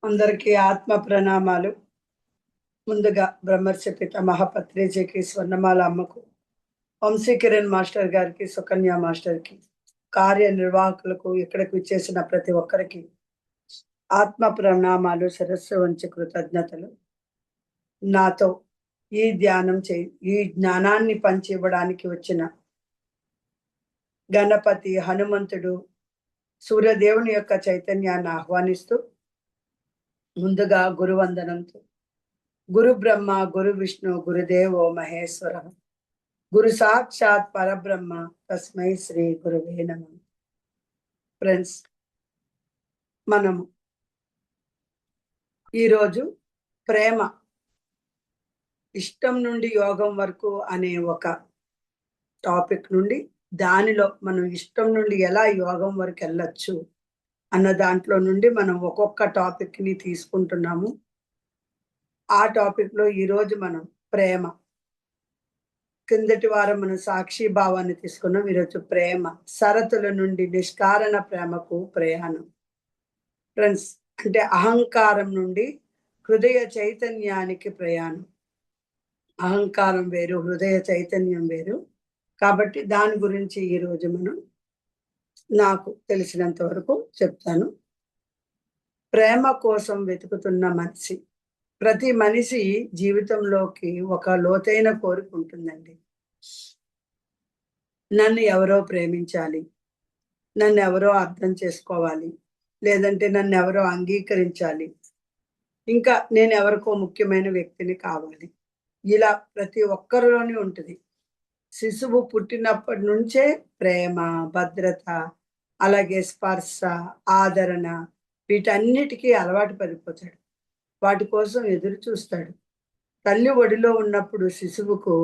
అందరికీ ఆత్మ ప్రణామాలు. ముందుగా బ్రహ్మర్షి పితామహ పత్రిజీకి, స్వర్ణమాల అమ్మకు, వంశీకిరణ్ మాస్టర్ గారికి, సుకన్య మాస్టర్కి, కార్యనిర్వాహకులకు, ఇక్కడికి విచ్చేసిన ప్రతి ఒక్కరికి ఆత్మ ప్రణామాలు, శిరస్సు వంచి కృతజ్ఞతలు. నాతో ఈ ఈ జ్ఞానాన్ని పంచి ఇవ్వడానికి వచ్చిన గణపతి, హనుమంతుడు, సూర్యదేవుని యొక్క చైతన్యాన్ని ఆహ్వానిస్తూ ముందుగా గురువందనంతో గురు బ్రహ్మ, గురు విష్ణు, గురుదేవో మహేశ్వర, గురు సాక్షాత్ పరబ్రహ్మ, తస్మై శ్రీ గురువే నమః. ఫ్రెండ్స్, మనము ఈరోజు ప్రేమ, ఇష్టం నుండి యోగం వరకు అనే ఒక టాపిక్ నుండి, దానిలో మనం ఇష్టం నుండి ఎలా యోగం వరకు వెళ్ళొచ్చు అన్న దాంట్లో నుండి మనం ఒక్కొక్క టాపిక్ ని తీసుకుంటున్నాము. ఆ టాపిక్ లో ఈరోజు మనం ప్రేమ, కిందటి వారం మనం సాక్షి భావాన్ని తీసుకున్నాం. ఈరోజు ప్రేమ, షరతుల నుండి నిష్కారణ ప్రేమకు ప్రయాణం. ఫ్రెండ్స్, అంటే అహంకారం నుండి హృదయ చైతన్యానికి ప్రయాణం. అహంకారం వేరు, హృదయ చైతన్యం వేరు. కాబట్టి దాని గురించి ఈరోజు మనం నాకు తెలిసినంత వరకు చెప్తాను. ప్రేమ కోసం వెతుకుతున్న మనిషి, ప్రతి మనిషి జీవితంలోకి ఒక లోతైన కోరిక ఉంటుందండి. నన్ను ఎవరో ప్రేమించాలి, నన్ను ఎవరో అర్థం చేసుకోవాలి, లేదంటే నన్ను ఎవరో అంగీకరించాలి, ఇంకా నేను ఎవరికో ముఖ్యమైన వ్యక్తిని కావాలి. ఇలా ప్రతి ఒక్కరిలోనే ఉంటుంది. శిశువు పుట్టినప్పటి నుంచే ప్రేమ, భద్రత, అలాగే స్పర్శ, ఆదరణ, వీటన్నిటికీ అలవాటు పడిపోతాడు. వాటి కోసం ఎదురు చూస్తాడు. తల్లి ఒడిలో ఉన్నప్పుడు శిశువుకు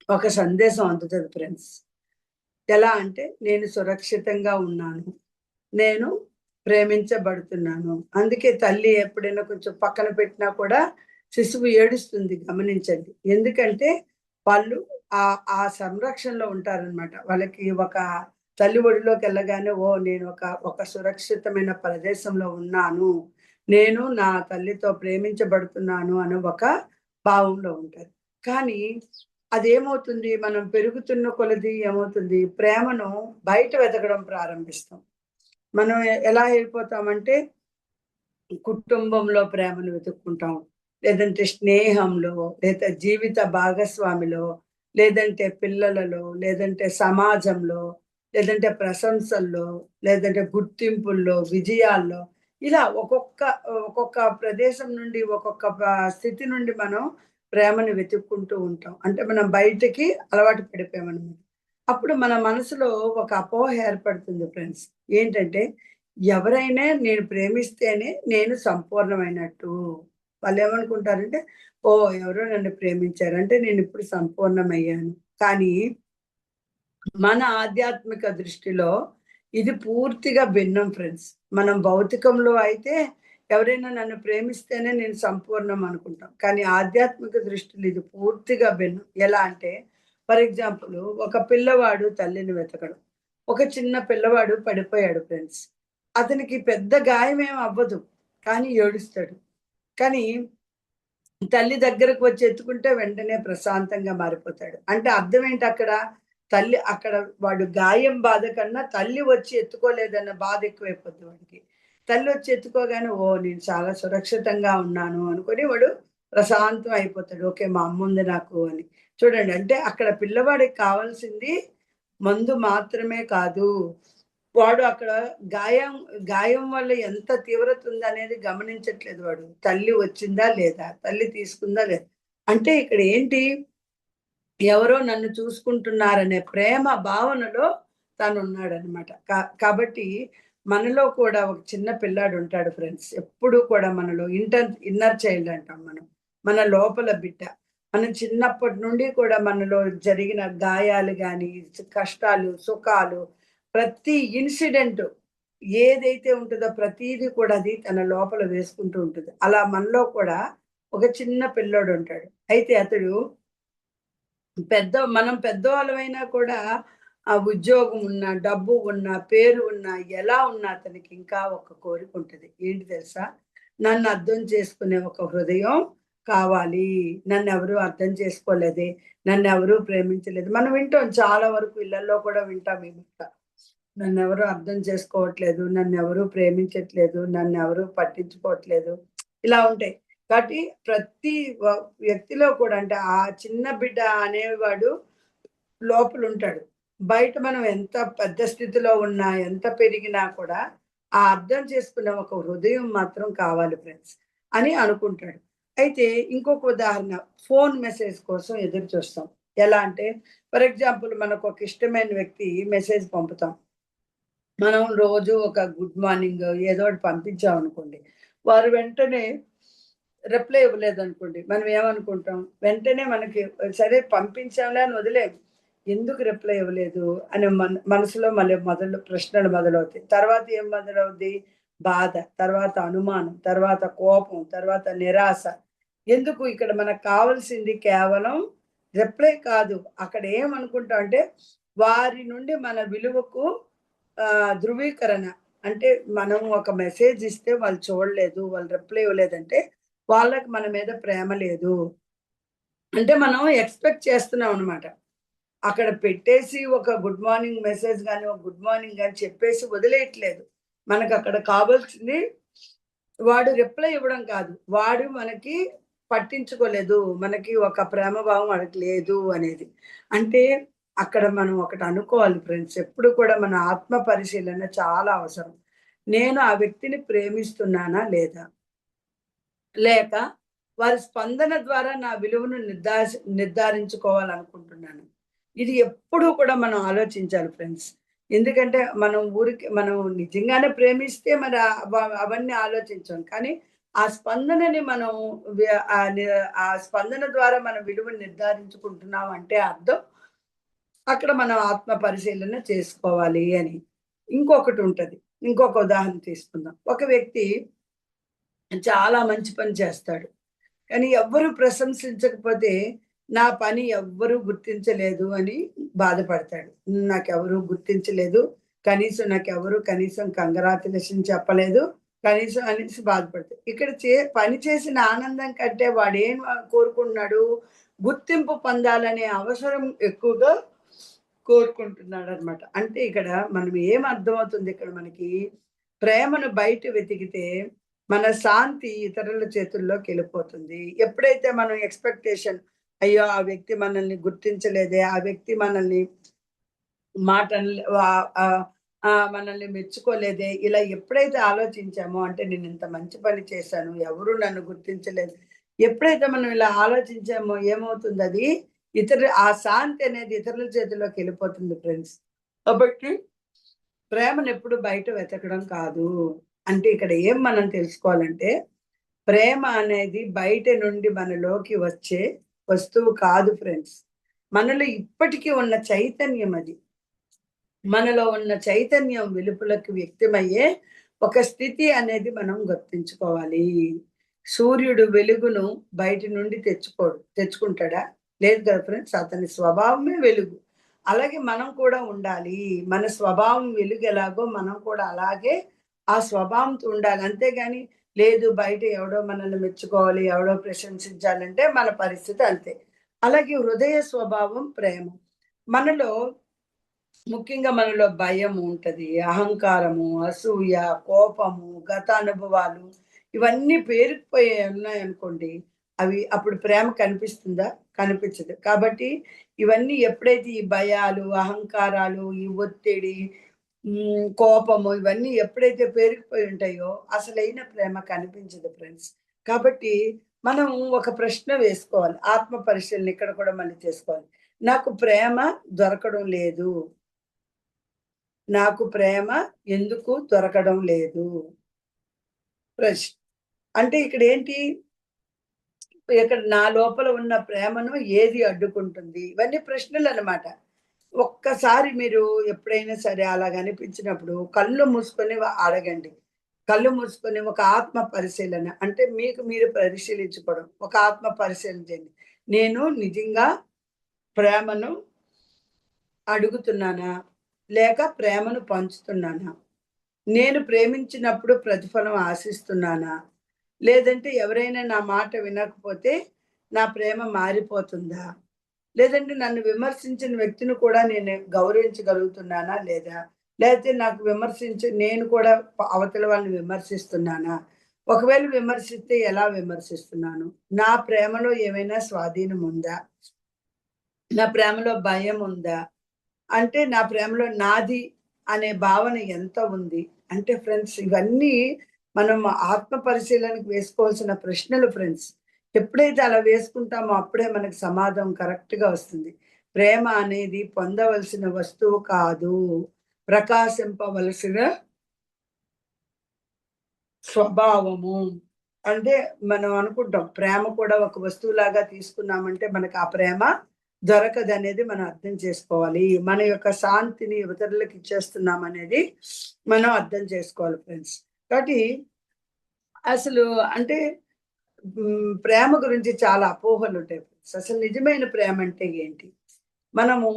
ఒక సందేశం అందుతుంది ఫ్రెండ్స్. ఎలా అంటే, నేను సురక్షితంగా ఉన్నాను, నేను ప్రేమించబడుతున్నాను. అందుకే తల్లి ఎప్పుడైనా కొంచెం పక్కన పెట్టినా కూడా శిశువు ఏడుస్తుంది, గమనించండి. ఎందుకంటే వాళ్ళు ఆ ఆ సంరక్షణలో ఉంటారనమాట. వాళ్ళకి ఒక తల్లి ఒడిలోకి వెళ్ళగానే, ఓ నేను ఒక సురక్షితమైన ప్రదేశంలో ఉన్నాను, నేను నా తల్లితో ప్రేమించబడుతున్నాను అని ఒక భావంలో ఉంటారు. కానీ అదేమవుతుంది, మనం పెరుగుతున్న కొలది ఏమవుతుంది, ప్రేమను బయట వెతకడం ప్రారంభిస్తాం. మనం ఎలా అయిపోతామంటే, కుటుంబంలో ప్రేమను వెతుక్కుంటాం, లేదంటే స్నేహంలో, లేదా జీవిత భాగస్వామిలో, లేదంటే పిల్లలలో, లేదంటే సమాజంలో, లేదంటే ప్రశంసల్లో, లేదంటే గుర్తింపుల్లో, విజయాల్లో, ఇలా ఒక్కొక్క ప్రదేశం నుండి, స్థితి నుండి మనం ప్రేమను వెతుక్కుంటూ ఉంటాం. అంటే మనం బయటికి అలవాటు పడిపోయామన్నమాట. అప్పుడు మన మనసులో ఒక అపోహ ఏర్పడుతుంది ఫ్రెండ్స్. ఏంటంటే, ఎవరైనా నేను ప్రేమిస్తేనే నేను సంపూర్ణమైనట్టు. వాళ్ళేమనుకుంటారంటే, ఓహ్! ఎవరో నన్ను ప్రేమించారు అంటే నేనిప్పుడు సంపూర్ణమయ్యాను. కానీ మన ఆధ్యాత్మిక దృష్టిలో ఇది పూర్తిగా భిన్నం ఫ్రెండ్స్. మనం భౌతికంలో అయితే ఎవరైనా నన్ను ప్రేమిస్తేనే నేను సంపూర్ణం అనుకుంటాం. కానీ ఆధ్యాత్మిక దృష్టిలో ఇది పూర్తిగా భిన్నం. ఎలా అంటే, ఫర్ ఎగ్జాంపుల్, ఒక పిల్లవాడు తల్లిని వెతకడు. ఒక చిన్న పిల్లవాడు పడిపోయాడు ఫ్రెండ్స్. అతనికి పెద్ద గాయమేం అవ్వదు, కానీ ఏడుస్తాడు. కానీ తల్లి దగ్గరకు వచ్చి ఎత్తుకుంటే వెంటనే ప్రశాంతంగా మారిపోతాడు. అంటే అర్థం ఏంటి అక్కడ? తల్లి అక్కడ, వాడు గాయం బాధ కన్నా తల్లి వచ్చి ఎత్తుకోలేదన్న బాధ ఎక్కువైపోద్ది వాడికి. తల్లి వచ్చి ఎత్తుకోగానే, ఓహ్! నేను చాలా సురక్షితంగా ఉన్నాను అనుకొని వాడు ప్రశాంతం అయిపోతాడు. ఓకే, మా అమ్మ ఉంది నాకు అని. చూడండి, అంటే అక్కడ పిల్లవాడికి కావాల్సింది మందు మాత్రమే కాదు. వాడు అక్కడ గాయం గాయం వల్ల ఎంత తీవ్రత ఉందనేది గమనించట్లేదు వాడు. తల్లి వచ్చిందా లేదా? తల్లి తీసుకుందా లేదా? అంటే ఇక్కడ ఏంటి? ఎవరో నన్ను చూసుకుంటున్నారనే ప్రేమ భావనలో తనున్నాడనమాట. కాబట్టి మనలో కూడా ఒక చిన్న పిల్లాడు ఉంటాడు ఫ్రెండ్స్. ఎప్పుడూ కూడా మనలో ఇన్నర్ చైల్డ్ అంటాం మనం. మన లోపల బిడ్డ. మనం చిన్నప్పటి నుండి కూడా మనలో జరిగిన గాయాలు గాని, కష్టాలు, సుఖాలు, ప్రతి ఇన్సిడెంట్ ఏదైతే ఉంటుందో ప్రతీది కూడా అది తన లోపల వేసుకుంటూ ఉంటుంది. అలా మనలో కూడా ఒక చిన్న పిల్లోడు ఉంటాడు. అయితే అతడు మనం పెద్దవాళ్ళమైనా కూడా ఆ ఉద్యోగం ఉన్నా, డబ్బు ఉన్నా, పేరు ఉన్నా, ఎలా ఉన్నా అతనికి ఇంకా ఒక కోరిక ఉంటది. ఏంటి తెలుసా? నన్ను అర్థం చేసుకునే ఒక హృదయం కావాలి. నన్నెవరు అర్థం చేసుకోలేదే, నన్నెవరు ప్రేమించలేదు. మనం వింటాం చాలా వరకు ఇళ్లల్లో కూడా వింటాం ఈ మాట. నన్నెవరు అర్థం చేసుకోవట్లేదు, నన్నెవరు ప్రేమించట్లేదు, నన్నెవరు పట్టించుకోవట్లేదు. ఇలా ఉంటాయి. కాబట్టి ప్రతి వ వ్యక్తిలో కూడా అంటే ఆ చిన్న బిడ్డ అనేవాడు లోపలుంటాడు. బయట మనం ఎంత పెద్ద స్థితిలో ఉన్నా, ఎంత పెరిగినా కూడా, ఆ అర్థం చేసుకునే ఒక హృదయం మాత్రం కావాలి ఫ్రెండ్స్ అని అనుకుంటాడు. అయితే ఇంకొక ఉదాహరణ ఫోను మెసేజ్ కోసం ఎదురు చూస్తాం. ఎలా అంటే ఫర్ ఎగ్జాంపుల్ మనకొక ఇష్టమైన వ్యక్తి మెసేజ్ పంపుతాం. మనం రోజు ఒక గుడ్ మార్నింగ్ ఏదో ఒకటి పంపించామనుకోండి. వారు వెంటనే రిప్లై ఇవ్వలేదనుకోండి. మనం ఏమనుకుంటాం? వెంటనే మనకి సరే పంపించాంలే అని వదిలేయం. ఎందుకు రిప్లై ఇవ్వలేదు అని మనసులో మళ్ళీ ప్రశ్నలు మొదలవుతాయి. తర్వాత ఏం మొదలవుద్ది? బాధ, తర్వాత అనుమానం, తర్వాత కోపం, తర్వాత నిరాశ. ఎందుకు ఇక్కడ మనకు కావాల్సింది కేవలం రిప్లై కాదు. అక్కడ ఏమనుకుంటాం అంటే వారి నుండి మన విలువకు ధృవీకరణ. అంటే మనం ఒక మెసేజ్ ఇస్తే వాళ్ళు చూడలేదు, వాళ్ళు రిప్లై ఇవ్వలేదంటే వాళ్ళకి మన మీద ప్రేమ లేదు. అంటే మనం ఎక్స్‌పెక్ట్ చేస్తున్నాం అన్నమాట. అక్కడ పెట్టేసి ఒక గుడ్ మార్నింగ్ మెసేజ్ గాని, ఒక గుడ్ మార్నింగ్ గాని చెప్పేసి వదిలేయట్లేదు. మనకక్కడ కావాల్సింది వాడు రిప్లై ఇవ్వడం కాదు. వాడు మనకి పట్టించుకోలేదు. మనకి ఒక ప్రేమ భావం వాడికి లేదు అనేది. అంటే అక్కడ మనం ఒకటి అనుకోవాలి ఫ్రెండ్స్. ఎప్పుడు కూడా మన ఆత్మ పరిశీలన చాలా అవసరం. నేను ఆ వ్యక్తిని ప్రేమిస్తున్నానా లేదా? లేక వారి స్పందన ద్వారా నా విలువను నిర్ధారించుకోవాలనుకుంటున్నాను. ఇది ఎప్పుడూ కూడా మనం ఆలోచించాలి ఫ్రెండ్స్. ఎందుకంటే మనం నిజంగానే ప్రేమిస్తే మరి అవన్నీ ఆలోచించం. కానీ ఆ స్పందనని మనం వ్య ఆహ్, ని ఆ స్పందన ద్వారా మన విలువను నిర్ధారించుకుంటున్నాం అంటే అర్థం అక్కడ మనం ఆత్మ పరిశీలన చేసుకోవాలి అని. ఇంకొకటుంటది. ఇంకొక ఉదాహరణ తీసుకుందాం. ఒక వ్యక్తి చాలా మంచి పని చేస్తాడు. కానీ ఎవ్వరు ప్రశంసించకపోతే, నా పని ఎవ్వరు గుర్తించలేదు అని బాధపడతాడు. నాకెవరు గుర్తించలేదు. కనీసం కంగ్రాచ్యులేషన్ చెప్పలేదు. కనీసం అనేసి బాధపడతాడు. ఇక్కడ పని చేసిన ఆనందం కంటే వాడేం కోరుకుంటున్నాడు? గుర్తింపు పొందాలనే అవసరం ఎక్కువగా కోరుకుంటున్నాడనమాట. అంటే ఇక్కడ మనం ఏం అర్థమవుతుంది ఇక్కడ మనకి, ప్రేమను బయట వెతికితే మన శాంతి ఇతరుల చేతుల్లోకెళ్ళిపోతుంది. ఎప్పుడైతే మనం ఎక్స్‌పెక్టేషన్ అయ్యో! ఆ వ్యక్తి మనల్ని గుర్తించలేదే, ఆ వ్యక్తి మనల్ని మాటనలే మనల్ని మెచ్చుకోలేదే, ఇలా ఎప్పుడైతే ఆలోచించామో అంటే నేనింత మంచి పని చేశాను, ఎవరు నన్ను గుర్తించలేదు. ఎప్పుడైతే మనం ఇలా ఆలోచించామో ఏమవుతుందది, ఆ శాంతి అనేది ఇతరుల చేతుల్లోకెళ్ళిపోతుంది ఫ్రెండ్స్. కాబట్టి ప్రేమనెప్పుడు బయట వెతకడం కాదు. అంటే ఇక్కడ ఏం మనం తెలుసుకోవాలంటే, ప్రేమ అనేది బయట నుండి మనలోకి వచ్చే వస్తువు కాదు ఫ్రెండ్స్. మనలో ఇప్పటికి ఉన్న చైతన్యం అది. మనలో ఉన్న చైతన్యం వెలుపలకు వ్యక్తమయ్యే ఒక స్థితి అనేది మనం గుర్తించుకోవాలి. సూర్యుడు వెలుగును బయటి నుండి తెచ్చుకుంటాడా? లేదు కదా ఫ్రెండ్స్. అతని స్వభావమే వెలుగు. అలాగే మనం కూడా ఉండాలి. మన స్వభావం వెలుగు ఎలాగో మనం కూడా అలాగే ఆ స్వభావంతో ఉండాలి. అంతేగాని లేదు బయట ఎవడో మనల్ని మెచ్చుకోవాలి, ఎవడో ప్రశంసించాలంటే మన పరిస్థితి అంతే. అలాగే హృదయ స్వభావం ప్రేమ. మనలో ముఖ్యంగా మనలో భయం ఉంటది. అహంకారము, అసూయ, కోపము, గత అనుభవాలు ఇవన్నీ పేరుకుపోయి ఉన్నాయనుకోండి. అప్పుడు ప్రేమ కనిపిస్తుందా? కనిపించదు. కాబట్టి ఇవన్నీ ఎప్పుడైతే ఈ భయాలు, అహంకారాలు, ఈ ఒత్తిడి, కోపము ఇవన్నీ ఎప్పుడైతే పేరుకుపోయి ఉంటాయో అసలైన ప్రేమ కనిపించదు ఫ్రెండ్స్. కాబట్టి మనం ఒక ప్రశ్న వేసుకోవాలి. ఆత్మ పరిశీలన ఇక్కడ కూడా మళ్ళీ చేసుకోవాలి. నాకు ప్రేమ దొరకడం లేదు. నాకు ప్రేమ ఎందుకు దొరకడం లేదు? ప్రశ్న. అంటే ఇక్కడేంటి? ఇక్కడ నా లోపల ఉన్న ప్రేమను ఏది అడ్డుకుంటుంది? ఇవన్నీ ప్రశ్నలనమాట. ఒక్కసారి మీరు ఎప్పుడైనా సరే అలాగ అనిపించినప్పుడు కళ్ళు మూసుకొని అడగండి. కళ్ళు మూసుకొని ఒక ఆత్మ పరిశీలన అంటే మీకు మీరు పరిశీలించుకోవడం. ఒక ఆత్మ పరిశీలన చేయండి. నేను నిజంగా ప్రేమను అడుగుతున్నానా? లేక ప్రేమను పంచుతున్నానా? నేను ప్రేమించినప్పుడు ప్రతిఫలం ఆశిస్తున్నానా? లేదంటే ఎవరైనా నా మాట వినకపోతే నా ప్రేమ మారిపోతుందా? లేదంటే నన్ను విమర్శించిన వ్యక్తిని కూడా నేను గౌరవించగలుగుతున్నానా లేదా? లేతే నాకు నేను కూడా అవతల వాళ్ళని విమర్శిస్తున్నానా? ఒకవేళ విమర్శిస్తే ఎలా విమర్శిస్తున్నాను? నా ప్రేమలో ఏమైనా స్వాధీనం ఉందా? నా ప్రేమలో భయం ఉందా? అంటే నా ప్రేమలో నాది అనే భావన ఎంత ఉంది? అంటే ఫ్రెండ్స్ ఇవన్నీ మనం ఆత్మ పరిశీలనకు వేసుకోవాల్సిన ప్రశ్నలు ఫ్రెండ్స్. ఎప్పుడైతే అలా వేసుకుంటామో అప్పుడే మనకు సమాధానం కరెక్ట్‌గా వస్తుంది. ప్రేమ అనేది పొందవలసిన వస్తువు కాదు. ప్రకాశింపవలసిన స్వభావము. అంటే మనం అనుకుంటాం ప్రేమ కూడా ఒక వస్తువులాగా తీసుకున్నామంటే మనకు ఆ ప్రేమ దొరకదనేది మనం అర్థం చేసుకోవాలి. మన యొక్క శాంతిని ఇతరులకు ఇచ్చేస్తున్నామనేది మనం అర్థం చేసుకోవాలి ఫ్రెండ్స్. కాబట్టి అసలు అంటే ప్రేమ గురించి చాలా అపోహలుంటాయి ఫ్రెండ్స్. అసలు నిజమైన ప్రేమ అంటే ఏంటి? మనము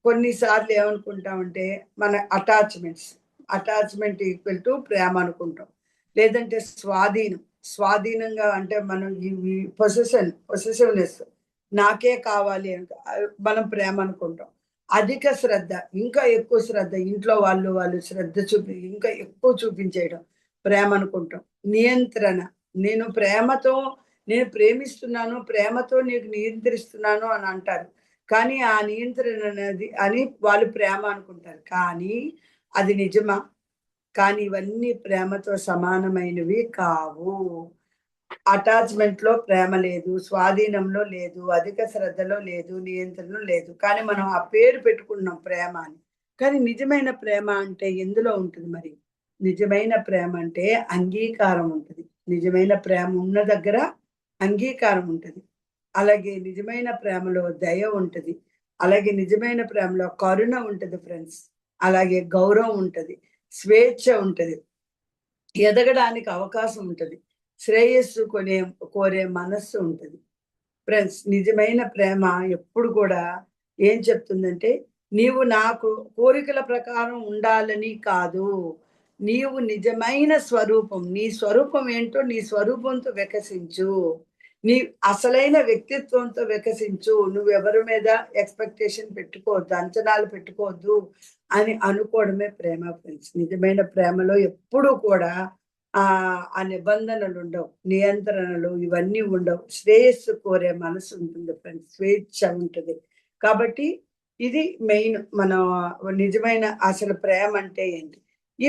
కొన్ని సార్లు ఏమనుకుంటామంటే మన అటాచ్‌మెంట్ ఈక్వల్ టు ప్రేమ అనుకుంటాం. లేదంటే స్వాధీనంగా అంటే మనం ఇవి పొసెసివ్‌నెస్ నాకే కావాలి అని మనం ప్రేమ అనుకుంటాం. అధిక శ్రద్ధ, ఇంకా ఎక్కువ శ్రద్ధ ఇంట్లో వాళ్ళు శ్రద్ధ ఇంకా ఎక్కువ చూపించేయడం ప్రేమ అనుకుంటాం. నియంత్రణ నేను ప్రేమతో నేను ప్రేమిస్తున్నాను, ప్రేమతో నీకు నియంత్రిస్తున్నాను అని అంటారు. కానీ ఆ నియంత్రణ అనేది అని వాళ్ళు ప్రేమ అనుకుంటారు. కానీ అది నిజమా? కానీ ఇవన్నీ ప్రేమతో సమానమైనవి కావు. అటాచ్‌మెంట్‌లో ప్రేమ లేదు, స్వాధీనంలో లేదు, అధిక శ్రద్ధలో లేదు, నియంత్రణలో లేదు. కానీ మనం ఆ పేరు పెట్టుకున్నాం ప్రేమ అని. కానీ నిజమైన ప్రేమ అంటే ఎందులో ఉంటుంది మరి? నిజమైన ప్రేమ అంటే అంగీకారం ఉంటది. నిజమైన ప్రేమ ఉన్న దగ్గర అంగీకారం ఉంటది. అలాగే నిజమైన ప్రేమలో దయ ఉంటది. అలాగే నిజమైన ప్రేమలో కరుణ ఉంటది ఫ్రెండ్స్. అలాగే గౌరవం ఉంటది. స్వేచ్ఛ ఉంటది. ఎదగడానికి అవకాశం ఉంటది. శ్రేయస్సు కోరే మనస్సు ఉంటది. ఫ్రెండ్స్ నిజమైన ప్రేమ ఎప్పుడు కూడా ఏం చెప్తుందంటే, నీవు నాకు కోరికల ప్రకారం ఉండాలని కాదు. నీవు నిజమైన స్వరూపం, నీ స్వరూపం ఏంటో నీ స్వరూపంతో వికసించు. నీ అసలైన వ్యక్తిత్వంతో వికసించు. నువ్వెవరి మీద ఎక్స్‌పెక్టేషన్ పెట్టుకోవద్దు, అంచనాలు పెట్టుకోవద్దు అని అనుకోవడమే ప్రేమ ఫ్రెండ్స్. నిజమైన ప్రేమలో ఎప్పుడూ కూడా ఆ నిబంధనలుండవు. నియంత్రణలు ఇవన్నీ ఉండవు. శ్రేయస్సు కోరే మనసు ఉంటుంది ఫ్రెండ్స్. స్వేచ్ఛ ఉంటది. కాబట్టి ఇది మెయిన్ మనం నిజమైన అసలు ప్రేమ అంటే ఏంటి? ఈ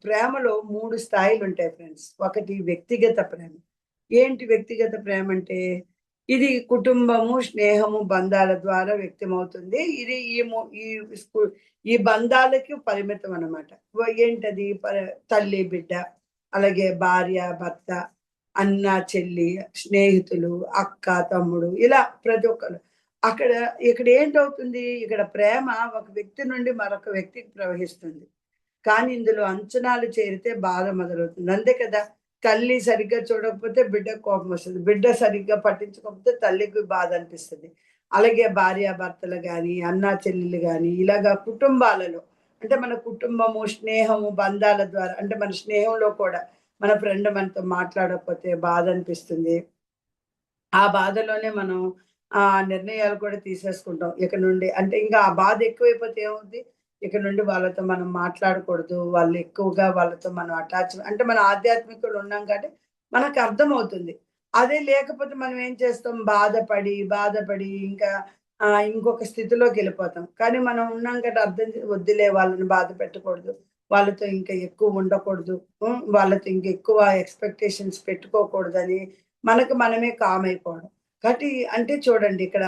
ప్రేమలో 3 స్థాయిలుంటాయి ఫ్రెండ్స్. ఒకటి వ్యక్తిగత ప్రేమ. ఏంటి వ్యక్తిగత ప్రేమ అంటే? ఇది కుటుంబము, స్నేహము, బంధాల ద్వారా వ్యక్తమవుతుంది. ఇది ఈ స్కు ఈ బంధాలకి పరిమితం అన్నమాట. ఏంటది? తల్లి, బిడ్డ, అలాగే భార్య, భర్త, అన్న, చెల్లి, స్నేహితులు, అక్క, తమ్ముడు ఇలా ప్రతి ఒక్కరు. అక్కడ ఇక్కడ ఏంటవుతుంది? ఇక్కడ ప్రేమ ఒక వ్యక్తి నుండి మరొక వ్యక్తికి ప్రవహిస్తుంది. కానీ ఇందులో అంచనాలు చేరితే బాధ మొదలవుతుంది. అంతే కదా! తల్లి సరిగ్గా చూడకపోతే బిడ్డకు కోపమొస్తది. బిడ్డ సరిగ్గా పట్టించుకోకపోతే తల్లికి బాధ అనిపిస్తది. అలాగే భార్యాభర్తలు గాని, అన్నా చెల్లెలు గాని ఇలాగా కుటుంబాలలో అంటే మన కుటుంబము, స్నేహము, బంధాల ద్వారా అంటే మన స్నేహంలో కూడా మన ఫ్రెండ్ మనతో మాట్లాడకపోతే బాధ అనిపిస్తుంది. ఆ బాధలోనే మనం నిర్ణయాలు కూడా తీసేసుకుంటాం. ఇక నుండి అంటే ఇంకా ఆ బాధ ఎక్కువైపోతే ఏమవుద్ది? ఇక నుండి వాళ్ళతో మనం మాట్లాడకూడదు. వాళ్ళు ఎక్కువగా వాళ్ళతో మనం అంటే మనం ఆధ్యాత్మికులు ఉన్నాం కాబట్టి మనకు అర్థమవుతుంది. అదే లేకపోతే మనం ఏం చేస్తాం? బాధపడి ఇంకా ఇంకొక స్థితిలోకెళ్ళిపోతాం. కానీ మనం ఉన్నాం కాబట్టి వద్దులే వాళ్ళని బాధ పెట్టకూడదు. వాళ్ళతో ఇంకా ఎక్కువ ఉండకూడదు. వాళ్ళతో ఇంకెక్కువ ఎక్స్‌పెక్టేషన్స్ పెట్టుకోకూడదని మనకు మనమే కామ్ అయిపోవడం. కాబట్టి అంటే చూడండి ఇక్కడ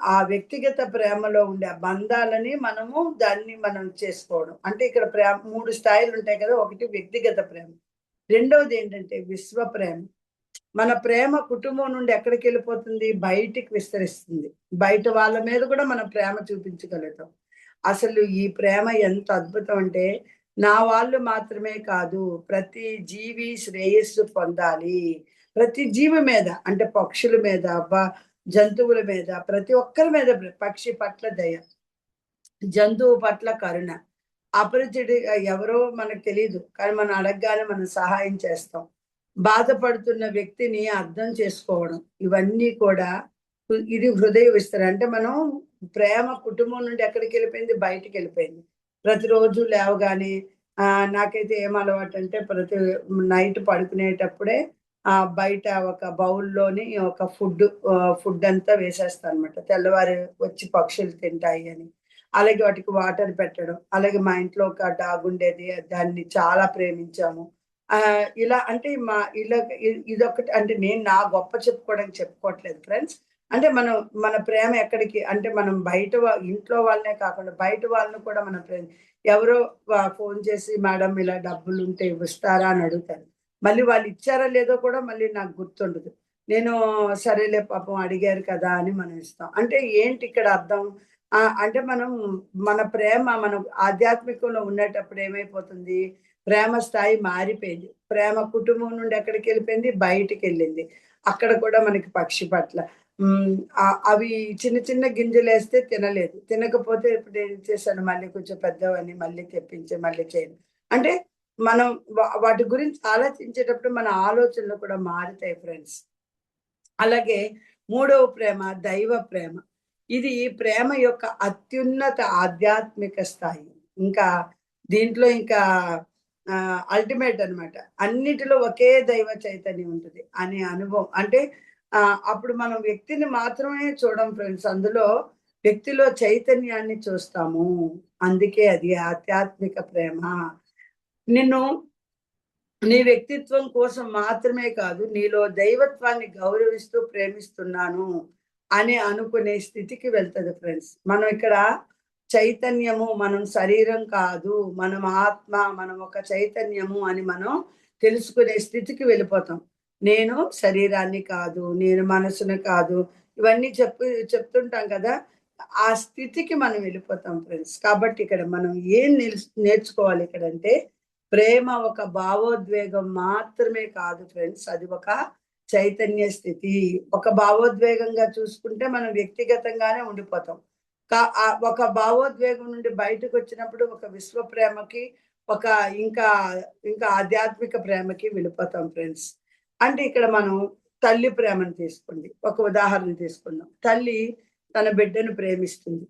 ఆ వ్యక్తిగత ప్రేమలో ఉండే ఆ బంధాలని దాన్ని మనం చేసుకోవడం. అంటే ఇక్కడ 3 స్థాయిలుంటాయి కదా! ఒకటి వ్యక్తిగత ప్రేమ. రెండోదేంటంటే విశ్వ ప్రేమ. మన ప్రేమ కుటుంబం నుండి ఎక్కడికెళ్ళిపోతుంది? బయటికి విస్తరిస్తుంది. బయట వాళ్ళ మీద కూడా మనం ప్రేమ చూపించగలుగుతాం. అసలు ఈ ప్రేమ ఎంత అద్భుతం అంటే, నా వాళ్ళు మాత్రమే కాదు, ప్రతి జీవి శ్రేయస్సు పొందాలి. ప్రతి జీవి మీద అంటే పక్షుల మీద, జంతువుల మీద, ప్రతి ఒక్కరి మీద పక్షి పట్ల దయ. జంతువు పట్ల కరుణ. అపరిచితుడిగా ఎవరో మనకు తెలీదు. కానీ మనం అడగగానే మనం సహాయం చేస్తాం. బాధపడుతున్న వ్యక్తిని అర్థం చేసుకోవడం. ఇవన్నీ కూడా ఇది హృదయ విస్తరణ. అంటే మనం ప్రేమ కుటుంబం నుండి ఎక్కడికెళ్ళిపోయింది? బయటికెళ్ళిపోయింది. ప్రతిరోజు లేవగానే నాకైతే ఏం అలవాటంటే నైట్ పడుకునేటప్పుడే బయట ఒక బౌల్‌లోని ఒక ఫుడ్డంతా వేసేస్తానన్నమాట. తెల్లవారి వచ్చి పక్షులు తింటాయి అని. అలాగే వాటికి వాటర్ పెట్టడం. అలాగే మా ఇంట్లో ఒక డాగ్ ఉండేది. దాన్ని చాలా ప్రేమించాము. ఇలా అంటే ఇదొకటి అంటే నేను నా గొప్ప చెప్పుకోవడానికి చెప్పుకోవట్లేదు ఫ్రెండ్స్. అంటే మన ప్రేమ ఎక్కడికి అంటే మనం బయట ఇంట్లో వాళ్ళనే కాకుండా బయట వాళ్ళని కూడా మనం ఎవరో ఫోను చేసి మేడం ఇలా డబ్బులుంటే ఇస్తారా అని అడుగుతారు. మళ్ళీ వాళ్ళు ఇచ్చారో లేదో కూడా మళ్ళీ నాకు గుర్తుండదు. నేను సరేలే పాపం అడిగారు కదా! అని మనం ఇస్తాం. అంటే ఏంటి ఇక్కడ అర్థం? అంటే మన ప్రేమ మనం ఆధ్యాత్మికంలో ఉండేటప్పుడు ఏమైపోతుంది? ప్రేమ స్థాయి మారిపోయింది. ప్రేమ కుటుంబం నుండి ఎక్కడికెళ్ళిపోయింది? బయటికెళ్ళింది. అక్కడ కూడా మనకి పక్షి పట్ల అవి చిన్న చిన్న గింజలేస్తే తినలేదు. తినకపోతే ఇప్పుడు ఏం చేశాను మళ్ళీ కొంచెం పెద్దవని మళ్ళీ తెప్పించి మళ్ళీ చేయను. అంటే మనం వాటి గురించి ఆలోచించేటప్పుడు మన ఆలోచనలు కూడా మారుతాయి ఫ్రెండ్స్. అలాగే మూడవ ప్రేమ దైవ ప్రేమ. ఇది ప్రేమ యొక్క అత్యున్నత ఆధ్యాత్మిక స్థాయి. ఇంకా దీంట్లో ఇంకా అల్టిమేట్ అన్నమాట. అన్నిటిలో ఒకే దైవ చైతన్యం ఉంటది అనే అనుభవం. అంటే అప్పుడు మనం వ్యక్తిని మాత్రమే చూడం ఫ్రెండ్స్. అందులో వ్యక్తిలో చైతన్యాన్ని చూస్తాము. అందుకే అది ఆధ్యాత్మిక ప్రేమ. నిన్ను నీ వ్యక్తిత్వం కోసం మాత్రమే కాదు, నీలో దైవత్వాన్ని గౌరవిస్తూ ప్రేమిస్తున్నాను అని అనుకునే స్థితికి వెళ్తది ఫ్రెండ్స్. మనం ఇక్కడ చైతన్యము, మనం శరీరం కాదు, మనం ఆత్మ, మనం ఒక చైతన్యము అని మనం తెలుసుకునే స్థితికి వెళ్ళిపోతాం. నేను శరీరాన్ని కాదు, నేను మనసుని కాదు, ఇవన్నీ చెప్తుంటాం కదా! ఆ స్థితికి మనం వెళ్ళిపోతాం ఫ్రెండ్స్. కాబట్టి ఇక్కడ మనం ఏం నేర్చుకోవాలి ఇక్కడంటే ప్రేమ ఒక భావోద్వేగం మాత్రమే కాదు ఫ్రెండ్స్. అది ఒక చైతన్య స్థితి. ఒక భావోద్వేగంగా చూసుకుంటే మనం వ్యక్తిగతంగానే ఉండిపోతాం. ఒక భావోద్వేగం నుండి బయటకొచ్చినప్పుడు ఒక విశ్వ ప్రేమకి, ఒక ఇంకా, ఇంకా ఆధ్యాత్మిక ప్రేమకి వెళ్ళిపోతాం ఫ్రెండ్స్. అంటే ఇక్కడ మనం తల్లి ప్రేమను తీసుకోండి. ఒక ఉదాహరణ తీసుకుందాం. తల్లి తన బిడ్డను ప్రేమిస్తుంది.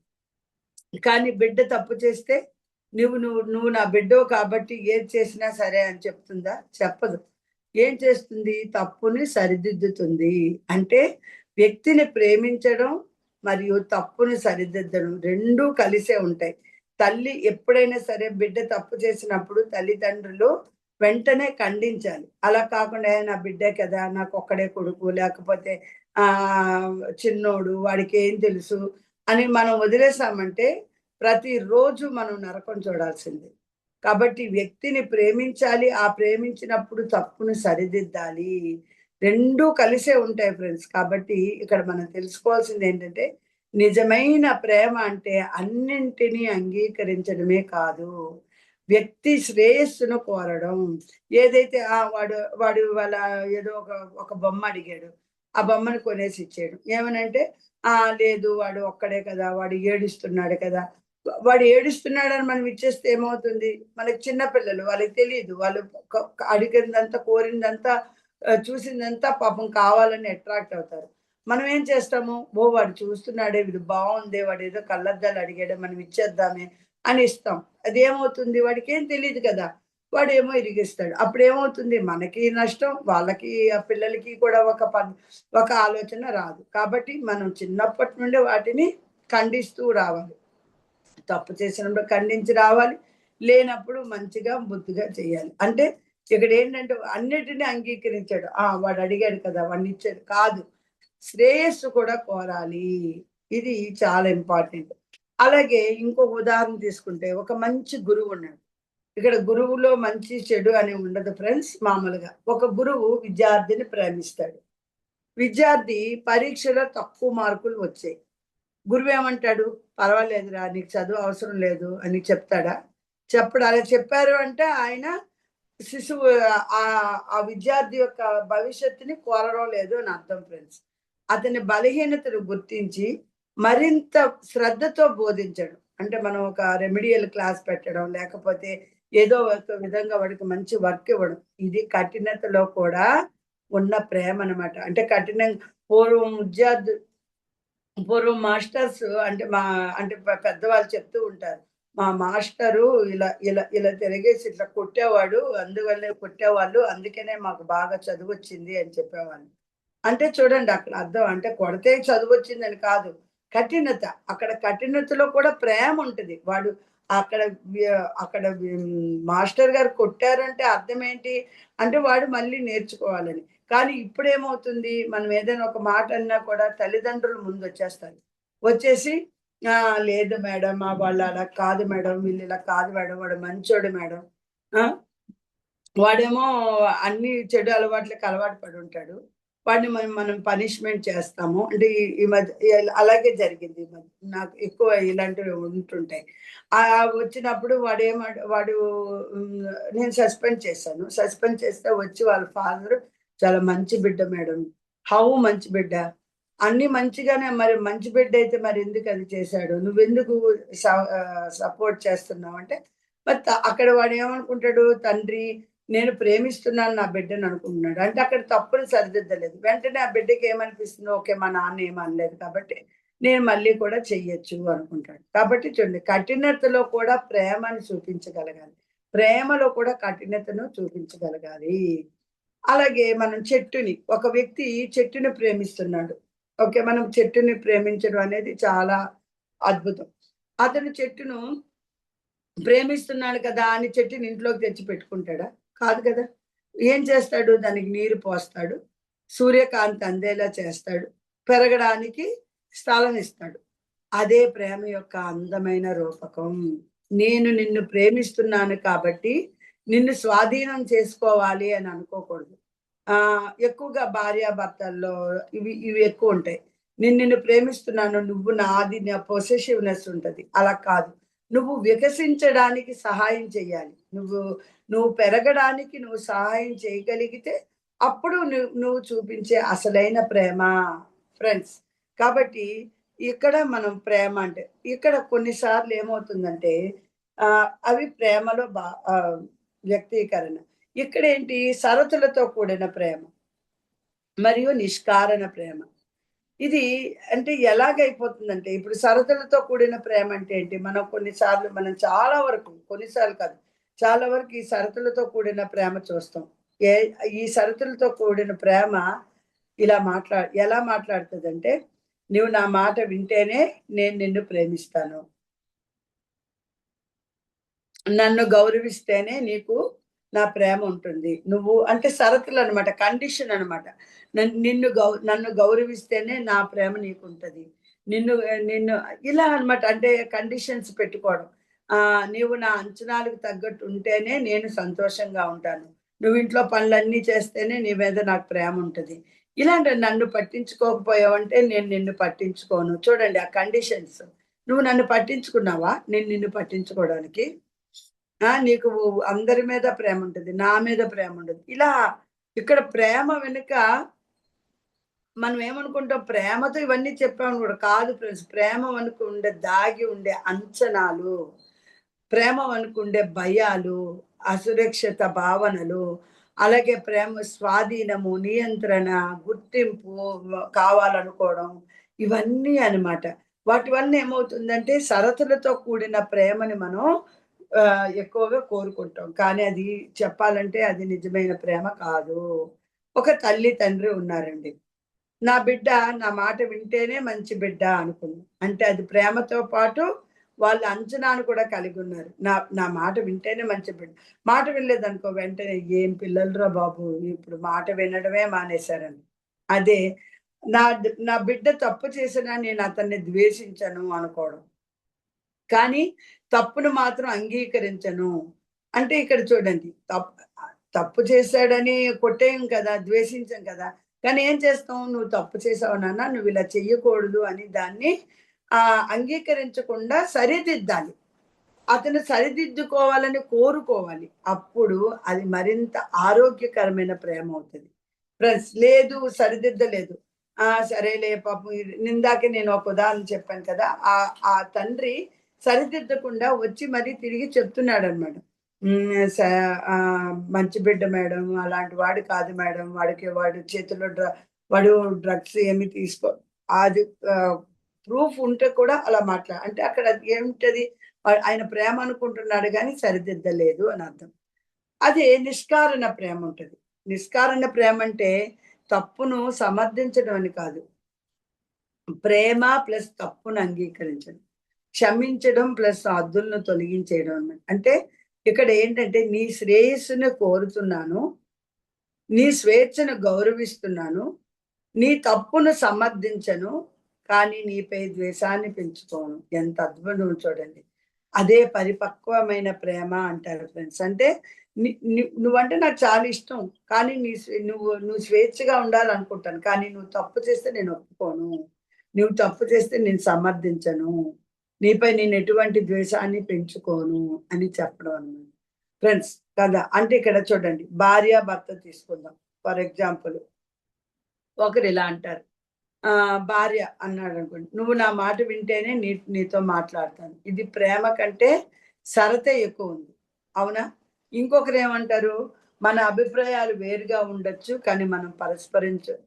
కానీ బిడ్డ తప్పు చేస్తే నువ్వు నా బిడ్డవు కాబట్టి ఏది చేసినా సరే అని చెప్తుందా? చెప్పదు. ఏం చేస్తుంది? తప్పుని సరిదిద్దుతుంది. అంటే వ్యక్తిని ప్రేమించడం మరియు తప్పుని సరిదిద్దడం 2 కలిసే ఉంటాయి. తల్లి ఎప్పుడైనా సరే బిడ్డ తప్పు చేసినప్పుడు తల్లిదండ్రులు వెంటనే ఖండించాలి. అలా కాకుండా నా బిడ్డే కదా! నాకొక్కడే కొడుకు లేకపోతే చిన్నోడు వాడికేం తెలుసు అని మనం వదిలేసామంటే ప్రతిరోజు మనం నరకం చూడాల్సిందే. కాబట్టి వ్యక్తిని ప్రేమించాలి. ఆ ప్రేమించినప్పుడు తప్పును సరిదిద్దాలి. 2 కలిసే ఉంటాయి ఫ్రెండ్స్. కాబట్టి ఇక్కడ మనం తెలుసుకోవాల్సిందేంటంటే, నిజమైన ప్రేమ అంటే అన్నింటిని అంగీకరించడమే కాదు. వ్యక్తి శ్రేయస్సును కోరడం. ఏదైతే వాడు వాడు వాళ్ళ ఏదో ఒక బొమ్మ అడిగాడు. ఆ బొమ్మను కొనేసి ఇచ్చేయడం. ఏమనంటే, లేదు వాడు ఒక్కడే కదా! వాడు ఏడుస్తున్నాడు కదా! వాడు ఏడుస్తున్నాడని మనం ఇచ్చేస్తే ఏమవుతుంది? మనకి చిన్న పిల్లలు వాళ్ళకి తెలీదు. వాళ్ళు అడిగిందంతా, కోరిందంతా చూసిందంతా పాపం కావాలని అట్రాక్ట్ అవుతారు. మనం ఏం చేస్తాము? వాడు చూస్తున్నాడే వీడు బావుందే, వాడేదో కళ్ళద్దాలు అడిగాడే మనం ఇచ్చేద్దామే అని ఇస్తాం. అదేమవుతుంది? వాడికేం తెలీదు కదా! వాడేమో ఇరిగిస్తాడు. అప్పుడేమవుతుంది? మనకి నష్టం, వాళ్ళకి ఆ పిల్లలకి కూడా ఒక ఆలోచన రాదు. కాబట్టి మనం చిన్నప్పటి నుండే వాటిని ఖండిస్తూ రావాలి. తప్పు చేసినప్పుడు ఖండించి రావాలి. లేనప్పుడు మంచిగా, బుద్ధిగా చేయాలి. అంటే ఇక్కడేంటంటే అన్నిటిని అంగీకరించాడు. వాడు అడిగాడు కదా! వాడినిచ్చాడు. కాదు. శ్రేయస్సు కూడా కోరాలి. ఇది చాలా ఇంపార్టెంట్. అలాగే ఇంకొక ఉదాహరణ తీసుకుంటే ఒక మంచి గురువున్నాడు. ఇక్కడ గురువులో మంచి, చెడు అని ఉండదు ఫ్రెండ్స్ మామూలుగా. ఒక గురువు విద్యార్థిని ప్రేమిస్తాడు. విద్యార్థి పరీక్షలో తక్కువ మార్కులు వచ్చాయి. గురువేమంటాడు? "పర్వాలేదురా నీకు చదువు అవసరం లేదు" అని చెప్తాడా? చెప్పడు. అలా చెప్పారు అంటే ఆయన శిశువు ఆ విద్యార్థి యొక్క భవిష్యత్తుని కోరడం లేదు అని అర్థం ఫ్రెండ్స్. అతని బలహీనతను గుర్తించి మరింత శ్రద్ధతో బోధించడు. అంటే మనం ఒక రెమెడియల్ క్లాస్ పెట్టడం, లేకపోతే ఏదో ఒక విధంగా వాడికి మంచి వర్క్ ఇవ్వడం. ఇది కఠినతలో కూడా ఉన్న ప్రేమనమాట. అంటే పూర్వం పూర్వం మాస్టర్స్ అంటే అంటే పెద్దవాళ్ళు చెప్తూ ఉంటారు. మా మాస్టరు ఇలా ఇలా ఇలా తిరగేసి ఇట్లా కొట్టేవాడు. అందువల్లే కొట్టేవాళ్ళు. అందుకనే మాకు బాగా చదువొచ్చింది అని చెప్పేవాళ్ళు. అంటే చూడండి అక్కడ అర్థం. అంటే కొడితే చదువొచ్చిందని కాదు. కఠినత. అక్కడ కఠినతలో కూడా ప్రేముంటది. వాడు అక్కడ మాస్టర్ గారు కొట్టారంటే అర్థమేంటి? అంటే వాడు మళ్ళీ నేర్చుకోవాలని. కానీ ఇప్పుడేమవుతుంది, మనం ఏదైనా ఒక మాట అన్నా కూడా తల్లిదండ్రులు ముందొచ్చేస్తారు. వచ్చేసి లేదు మేడం వాళ్ళు అలా కాదు మేడం, వీళ్ళు ఇలా కాదు మేడం, వాడు మంచోడు మేడం. ఆ! వాడేమో అన్ని చెడు అలవాట్లకి అలవాటు పడుంటాడు. వాడిని మనం పనిష్మెంట్ చేస్తాము. అంటే ఈ ఈ మధ్య అలాగే జరిగింది ఈ మధ్య. నాకు ఎక్కువ ఇలాంటివి ఉంటుంటాయి. వచ్చినప్పుడు వాడు నేను సస్పెండ్ చేశాను. సస్పెండ్ చేస్తే వచ్చి వాళ్ళ ఫాదరు చాలా మంచి బిడ్డ మేడం. హౌ మంచి బిడ్డ? అన్నీ మంచిగానే మరి మంచి బిడ్డయితే మరెందుకు అది చేశాడు? నువ్వెందుకు సపోర్ట్ చేస్తున్నావంటే మరి అక్కడ వాడేమనుకుంటాడు తండ్రి నేను ప్రేమిస్తున్నాను నా బిడ్డని అనుకుంటున్నాడు. అంటే అక్కడ తప్పుని సరిదిద్దలేదు. వెంటనే ఆ బిడ్డకి ఏమనిపిస్తుంది, ఓకే మా నాన్న ఏమి అనలేదు కాబట్టి నేను మళ్ళీ కూడా చెయ్యొచ్చు అనుకుంటాడు. కాబట్టి చూడండి కఠినతలో కూడా ప్రేమని చూపించగలగాలి. ప్రేమలో కూడా కఠినతను చూపించగలగాలి. అలాగే మనం ఒక వ్యక్తి చెట్టుని ప్రేమిస్తున్నాడు. ఓకే. మనం చెట్టుని ప్రేమించడం అనేది చాలా అద్భుతం. అతను చెట్టును ప్రేమిస్తున్నాడు కదా అని చెట్టుని ఇంట్లోకి తెచ్చి పెట్టుకుంటాడా? కాదు కదా! ఏం చేస్తాడు? దానికి నీరు పోస్తాడు. సూర్యకాంతి అందేలా చేస్తాడు. పెరగడానికి స్థలం ఇస్తాడు. అదే ప్రేమ యొక్క అందమైన రూపకం. నేను నిన్ను ప్రేమిస్తున్నాను కాబట్టి నిన్ను స్వాధీనం చేసుకోవాలి అని అనుకోకూడదు. ఎక్కువగా భార్యాభర్తల్లో ఇవి ఎక్కువుంటాయి. నేను నిన్ను ప్రేమిస్తున్నాను. నువ్వు నాది నా పొసెసివ్‌నెస్ ఉంటది. అలా కాదు. నువ్వు వికసించడానికి సహాయం చేయాలి. నువ్వు పెరగడానికి నువ్వు సహాయం చేయగలిగితే అప్పుడు నువ్వు చూపించే అసలైన ప్రేమ ఫ్రెండ్స్. కాబట్టి ఇక్కడ మనం ప్రేమ అంటే ఇక్కడ కొన్ని సార్లు ఏమవుతుందంటే అవి ప్రేమలో వ్యక్తీకరణ. ఇక్కడేంటి షరతులతో కూడిన ప్రేమ మరియు నిష్కారణ ప్రేమ. ఇది అంటే ఎలాగైపోతుందంటే, ఇప్పుడు షరతులతో కూడిన ప్రేమ అంటే ఏంటి? మనం చాలా వరకు కొన్నిసార్లు కాదు. చాలా వరకు ఈ షరతులతో కూడిన ప్రేమ చూస్తాం. ఏ ఈ షరతులతో కూడిన ప్రేమ ఎలా మాట్లాడుతదంటే, "నువ్వు నా మాట వింటేనే నేను నిన్ను ప్రేమిస్తాను. నన్ను గౌరవిస్తేనే నీకు నా ప్రేమ ఉంటుంది. నువ్వు" అంటే షరతులనమాట. కండిషన్ అనమాట. నన్ను గౌరవిస్తేనే నా ప్రేమ నీకుంటది. నిన్ను ఇలా అనమాట. అంటే కండిషన్స్ పెట్టుకోవడం. నీవు నా అంచనాలకు తగ్గట్టు ఉంటేనే నేను సంతోషంగా ఉంటాను. నువ్వు ఇంట్లో పనులన్నీ చేస్తేనే నీ మీద నాకు ప్రేముంటది. ఇలాంటి నన్ను పట్టించుకోకపోయావంటే నేను నిన్ను పట్టించుకోను. చూడండి ఆ కండిషన్స్. నువ్వు నన్ను పట్టించుకున్నావా? నేను నిన్ను పట్టించుకోవడానికి? నీకు అందరి మీద ప్రేముంటది. నా మీద ప్రేముండదు. ఇలా ఇక్కడ ప్రేమ వెనుక మనం ఏమనుకుంటాం ప్రేమతో ఇవన్నీ చెప్పామని కూడా కాదు ఫ్రెండ్స్. ప్రేమ వెనుక దాగి ఉండే అంచనాలు, ప్రేమ వెనుక ఉండే భయాలు, అసురక్షిత భావనలు, అలాగే ప్రేమ స్వాధీనము, నియంత్రణ, గుర్తింపు కావాలనుకోవడం ఇవన్నీ అన్నమాట. వాటి వలన ఏమవుతుందంటే షరతులతో కూడిన ప్రేమని మనం ఎక్కువగా కోరుకుంటాం. కానీ అది చెప్పాలంటే అది నిజమైన ప్రేమ కాదు. ఒక తల్లి, తండ్రి ఉన్నారండి. నా బిడ్డ నా మాట వింటేనే మంచి బిడ్డ అనుకుంది. అంటే అది ప్రేమతో పాటు వాళ్ళ అంచనాను కూడా కలిగున్నారు. నా నా మాట వింటేనే మంచి బిడ్డ. మాట వినలేదనుకో వెంటనే ఏం పిల్లలురా బాబు! ఇప్పుడు మాట వినడమే మానేశారని. అదే నా బిడ్డ తప్పు చేసినా నేను అతన్ని ద్వేషించను అనుకోవడం. కానీ తప్పును మాత్రం అంగీకరించను. అంటే ఇక్కడ చూడండి తప్పు చేశాడని కొట్టేయం కదా! ద్వేషించం కదా! కానీ ఏం చేస్తాం? "నువ్వు తప్పు చేశావు నాన్న. నువ్విలా చెయ్యకూడదు" అని దాన్ని అంగీకరించకుండా సరిదిద్దాలి. అతను సరిదిద్దుకోవాలని కోరుకోవాలి. అప్పుడు అది మరింత ఆరోగ్యకరమైన ప్రేమవుతది. లేదు సరిదిద్దలేదు. సరేలే పాపం ఇందాకే నేను ఒక ఉదాహరణ చెప్పాను కదా! ఆ తండ్రి సరిదిద్దకుండా వచ్చి మరీ తిరిగి చెప్తున్నాడు అనమాట. మంచి బిడ్డ మేడం, అలాంటి వాడు కాదు మేడం, వాడు చేతిలో వాడు డ్రగ్స్ ఏమి తీసుకో, అది ప్రూఫ్ ఉంటే కూడా అలా అంటే అక్కడ ఏమిటది, ఆయన ప్రేమ అనుకుంటున్నాడు కానీ సరిదిద్దలేదు అని అర్థం. అదే నిష్కారణ ప్రేమ ఉంటది. నిష్కారణ ప్రేమ అంటే తప్పును సమర్థించడం అని కాదు. ప్రేమ ప్లస్ తప్పును అంగీకరించడం. క్షమించడం ప్లస్ హద్దులను తొలగించేయడం అన్నమాట. అంటే ఇక్కడ ఏంటంటే నీ శ్రేయస్సును కోరుతున్నాను. నీ స్వేచ్ఛను గౌరవిస్తున్నాను. నీ తప్పును సమర్థించను. కానీ నీపై ద్వేషాన్ని పెంచుకోను. ఎంత అద్భుతం చూడండి. అదే పరిపక్వమైన ప్రేమ అంటారు ఫ్రెండ్స్. అంటే నువ్వంటే నాకు చాలా ఇష్టం. కానీ నువ్వు స్వేచ్ఛగా ఉండాలనుకుంటాను. కానీ నువ్వు తప్పు చేస్తే నేను ఒప్పుకోను. నువ్వు తప్పు చేస్తే నేను సమర్థించను. నీపై నేను ఎటువంటి ద్వేషాన్ని పెంచుకోను అని చెప్పడం అన్నమాట. ఫ్రెండ్స్ కదా! అంటే ఇక్కడ చూడండి, భార్యాభర్త తీసుకుందాం. ఫర్ ఎగ్జాంపుల్ ఒకరు ఇలా అంటారు. భార్య అన్నాడనుకోండి, "నువ్వు నా మాట వింటేనే నీతో మాట్లాడతాను." ఇది ప్రేమ కంటే సరతే ఎక్కువుంది. అవునా? ఇంకొకరేమంటారు, "మన అభిప్రాయాలు వేరుగా ఉండొచ్చు. కానీ మనం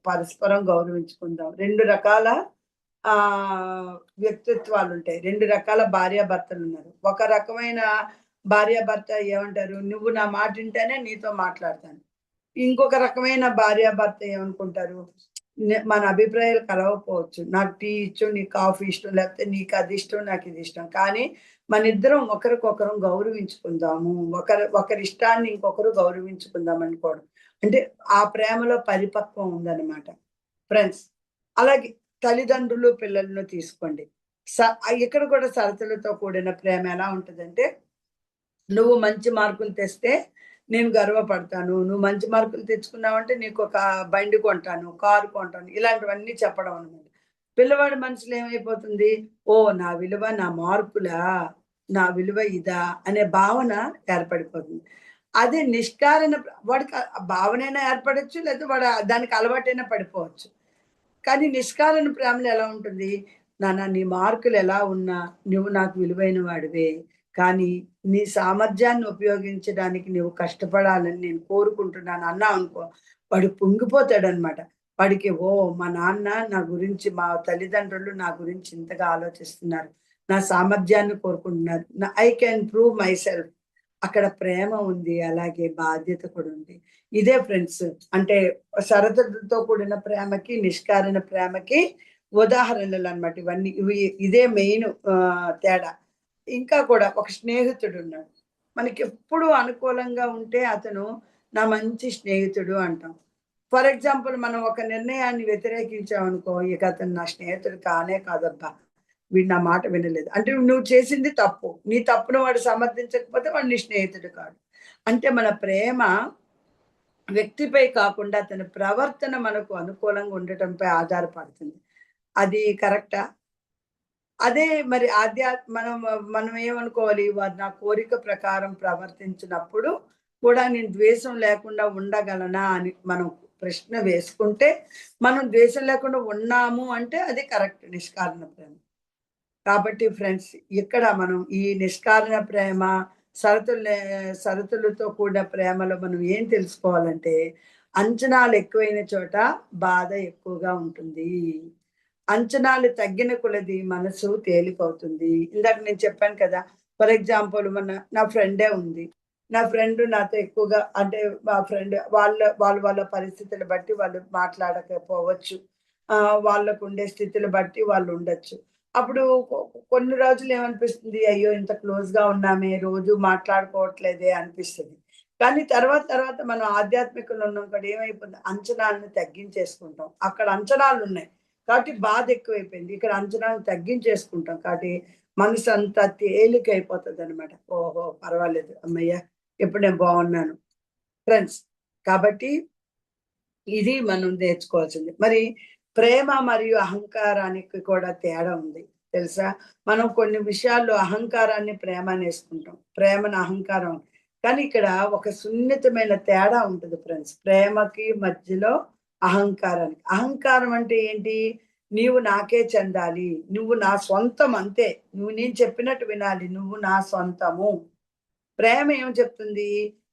పరస్పరం గౌరవించుకుందాం." 2 రకాల వ్యక్తిత్వాలుంటాయి. 2 రకాల భార్యాభర్తలున్నారు. ఒక రకమైన భార్యాభర్త ఏమంటారు, "నువ్వు నా మాట వింటేనే నీతో మాట్లాడతాను." ఇంకొక రకమైన భార్యాభర్త ఏమనుకుంటారు, మన అభిప్రాయాలు కలవకపోవచ్చు. నాకు టీ ఇష్టం, నీకు కాఫీ ఇష్టం, లేకపోతే నీకు అది ఇష్టం, నాకు ఇది ఇష్టం. కానీ మనిద్దరం ఒకరికొకరం గౌరవించుకుందాము. ఒకరి ఇష్టాన్ని ఇంకొకరు గౌరవించుకుందాం అనుకోవడం. అంటే ఆ ప్రేమలో పరిపక్వం ఉందన్నమాట. ఫ్రెండ్స్, అలాగే తల్లిదండ్రులు, పిల్లలను తీసుకోండి. ఇక్కడ కూడా షరతులతో కూడిన ప్రేమ ఎలా ఉంటదంటే, నువ్వు మంచి మార్కులు తెస్తే నేను గర్వపడతాను. నువ్వు మంచి మార్కులు తెచ్చుకున్నావంటే నీకొక బండి కొంటాను, కారు కొంటాను. ఇలాంటివన్నీ చెప్పడం అన్నమాట. పిల్లవాడి మనసులో ఏమైపోతుంది, ఓహ్! నా విలువ నా మార్కులా? నా విలువ ఇదా? అనే భావన ఏర్పడిపోతుంది. అదే నిష్కారణ వాడికి ఆ భావనైనా ఏర్పడొచ్చు. లేదా వాడు దానికి అలవాటైనా పడిపోవచ్చు. కానీ నిష్కారణ ప్రేమలో ఎలా ఉంటుంది? నాన్న నీ మార్కులు ఎలా ఉన్నా నువ్వు నాకు విలువైన వాడివే. కానీ నీ సామర్థ్యాన్ని ఉపయోగించడానికి నువ్వు కష్టపడాలని నేను కోరుకుంటున్నాను అన్నావనుకో, వాడు పొంగిపోతాడనమాట. వాడికి ఓహ్! మా నాన్న నా గురించి, మా తల్లిదండ్రులు నా గురించి ఇంతగా ఆలోచిస్తున్నారు. నా సామర్థ్యాన్ని కోరుకుంటున్నారు. I can prove my self. అక్కడ ప్రేమ ఉంది. అలాగే బాధ్యత కూడా ఉంది. ఇదే ఫ్రెండ్స్. అంటే షరతులతో కూడిన ప్రేమకి, నిష్కారణ ప్రేమకి ఉదాహరణలనమాట ఇవన్నీ. ఇదే మెయిన్ తేడా. ఇంకా కూడా ఒక స్నేహితుడున్నాడు. మనకెప్పుడు అనుకూలంగా ఉంటే అతను నా మంచి స్నేహితుడు అంటాం. ఫర్ ఎగ్జాంపుల్ మనం ఒక నిర్ణయాన్ని వ్యతిరేకించామనుకో, ఇక అతను నా స్నేహితుడు కానే కాదబ్బా! వీడు నా మాట వినలేదు. అంటే నువ్వు చేసింది తప్పు. నీ తప్పును వాడు సమర్థించకపోతే వాడు నీ స్నేహితుడు కాదు. అంటే మన ప్రేమ వ్యక్తిపై కాకుండా అతని ప్రవర్తన మనకు అనుకూలంగా ఉండటంపై ఆధారపడుతుంది. అది కరెక్టా? అదే మరి మనం ఏమనుకోవాలి, వారు నా కోరిక ప్రకారం ప్రవర్తించినప్పుడు కూడా నేను ద్వేషం లేకుండా ఉండగలనా అని మనం ప్రశ్న వేసుకుంటే, మనం ద్వేషం లేకుండా ఉన్నాము అంటే అది కరెక్ట్ నిష్కారణ ప్రేమ. కాబట్టి ఫ్రెండ్స్, ఇక్కడ మనం ఈ నిష్కారణ ప్రేమ, షరతులతో కూడిన ప్రేమలో మనం ఏం తెలుసుకోవాలంటే, అంచనాలు ఎక్కువైన చోట బాధ ఎక్కువగా ఉంటుంది. అంచనాలు తగ్గిన కొలది మనసు తేలికవుతుంది. ఇందాక నేను చెప్పాను కదా! ఫర్ ఎగ్జాంపుల్ నా ఫ్రెండే ఉంది. నా ఫ్రెండ్ నాతో ఎక్కువగా, అంటే మా ఫ్రెండ్ వాళ్ళ పరిస్థితులు బట్టి వాళ్ళు మాట్లాడకపోవచ్చు. వాళ్ళకుండే స్థితులు బట్టి వాళ్ళు ఉండొచ్చు. అప్పుడు కొన్ని రోజులు ఏమనిపిస్తుంది, అయ్యో! ఇంత క్లోజ్‌గా ఉన్నామే, రోజు మాట్లాడుకోవట్లేదే అనిపిస్తది. కానీ తర్వాత మనం ఆధ్యాత్మికంలో ఉన్నాం కదా, ఏమైపోతుంది, అంచనాలను తగ్గించేసుకుంటాం. అక్కడ అంచనాలున్నాయి. కాబట్టి బాధ ఎక్కువైపోయింది. ఇక్కడ అంచనాలు తగ్గించేసుకుంటాం. కాబట్టి మనసంతా తేలికైపోతదనమాట. ఓహో! పర్వాలేదు. హమ్మయ్య! ఇప్పుడు నేను బాగున్నాను. ఫ్రెండ్స్, కాబట్టి ఇది మనం నేర్చుకోవాల్సింది. మరి ప్రేమ మరియు అహంకారానికి కూడా తేడా ఉంది. తెలుసా? మనం కొన్ని విషయాల్లో అహంకారాన్ని ప్రేమ అనేసుకుంటాం. ప్రేమను అహంకారం. కానీ ఇక్కడ ఒక సున్నితమైన తేడా ఉంటది ఫ్రెండ్స్. ప్రేమకి మధ్యలో అహంకారానికి. అహంకారం అంటే ఏంటి? నీవు నాకే చెందాలి, నువ్వు నా సొంతం అంతే, నువ్వు నేను చెప్పినట్టు వినాలి, నువ్వు నా సొంతము. ప్రేమ ఏం చెప్తుంది?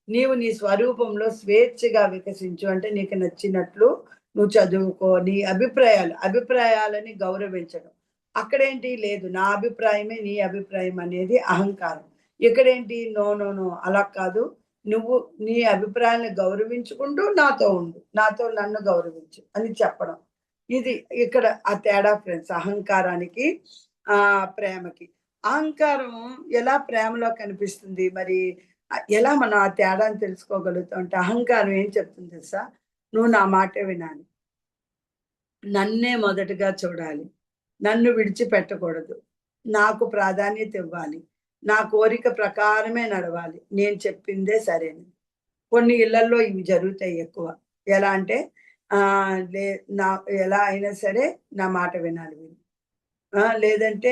నీవు నీ స్వరూపంలో స్వేచ్ఛగా వికసించు. అంటే నీకు నచ్చినట్లు నువ్వు చదువుకో. నీ అభిప్రాయాలని గౌరవించడం. అక్కడేంటి లేదు, నా అభిప్రాయమే నీ అభిప్రాయం అనేది అహంకారం. ఇక్కడేంటి నో, నో, నో అలా కాదు. నువ్వు నీ అభిప్రాయాలను గౌరవించుకుంటూ నాతో ఉండు. నాతో నన్ను గౌరవించు అని చెప్పడం. ఇది ఇక్కడ ఆ తేడా ఫ్రెండ్స్ అహంకారానికి, ప్రేమకి. అహంకారం ఎలా ప్రేమలో కనిపిస్తుంది మరి? ఎలా మనం ఆ తేడాను తెలుసుకోగలుగుతాం అంటే అహంకారం ఏం చెప్తుంది తెలుసా? నువ్వు నా మాటే వినాలి. నన్నే మొదటగా చూడాలి. నన్ను విడిచిపెట్టకూడదు. నాకు ప్రాధాన్యత ఇవ్వాలి. నా కోరిక ప్రకారమే నడవాలి. నేను చెప్పిందే సరైనది. కొన్ని ఇళ్లల్లో ఇవి జరుగుతాయి ఎక్కువ. ఎలా అంటే లే నా ఎలా అయినా సరే నా మాట వినాలి వీళ్ళు. లేదంటే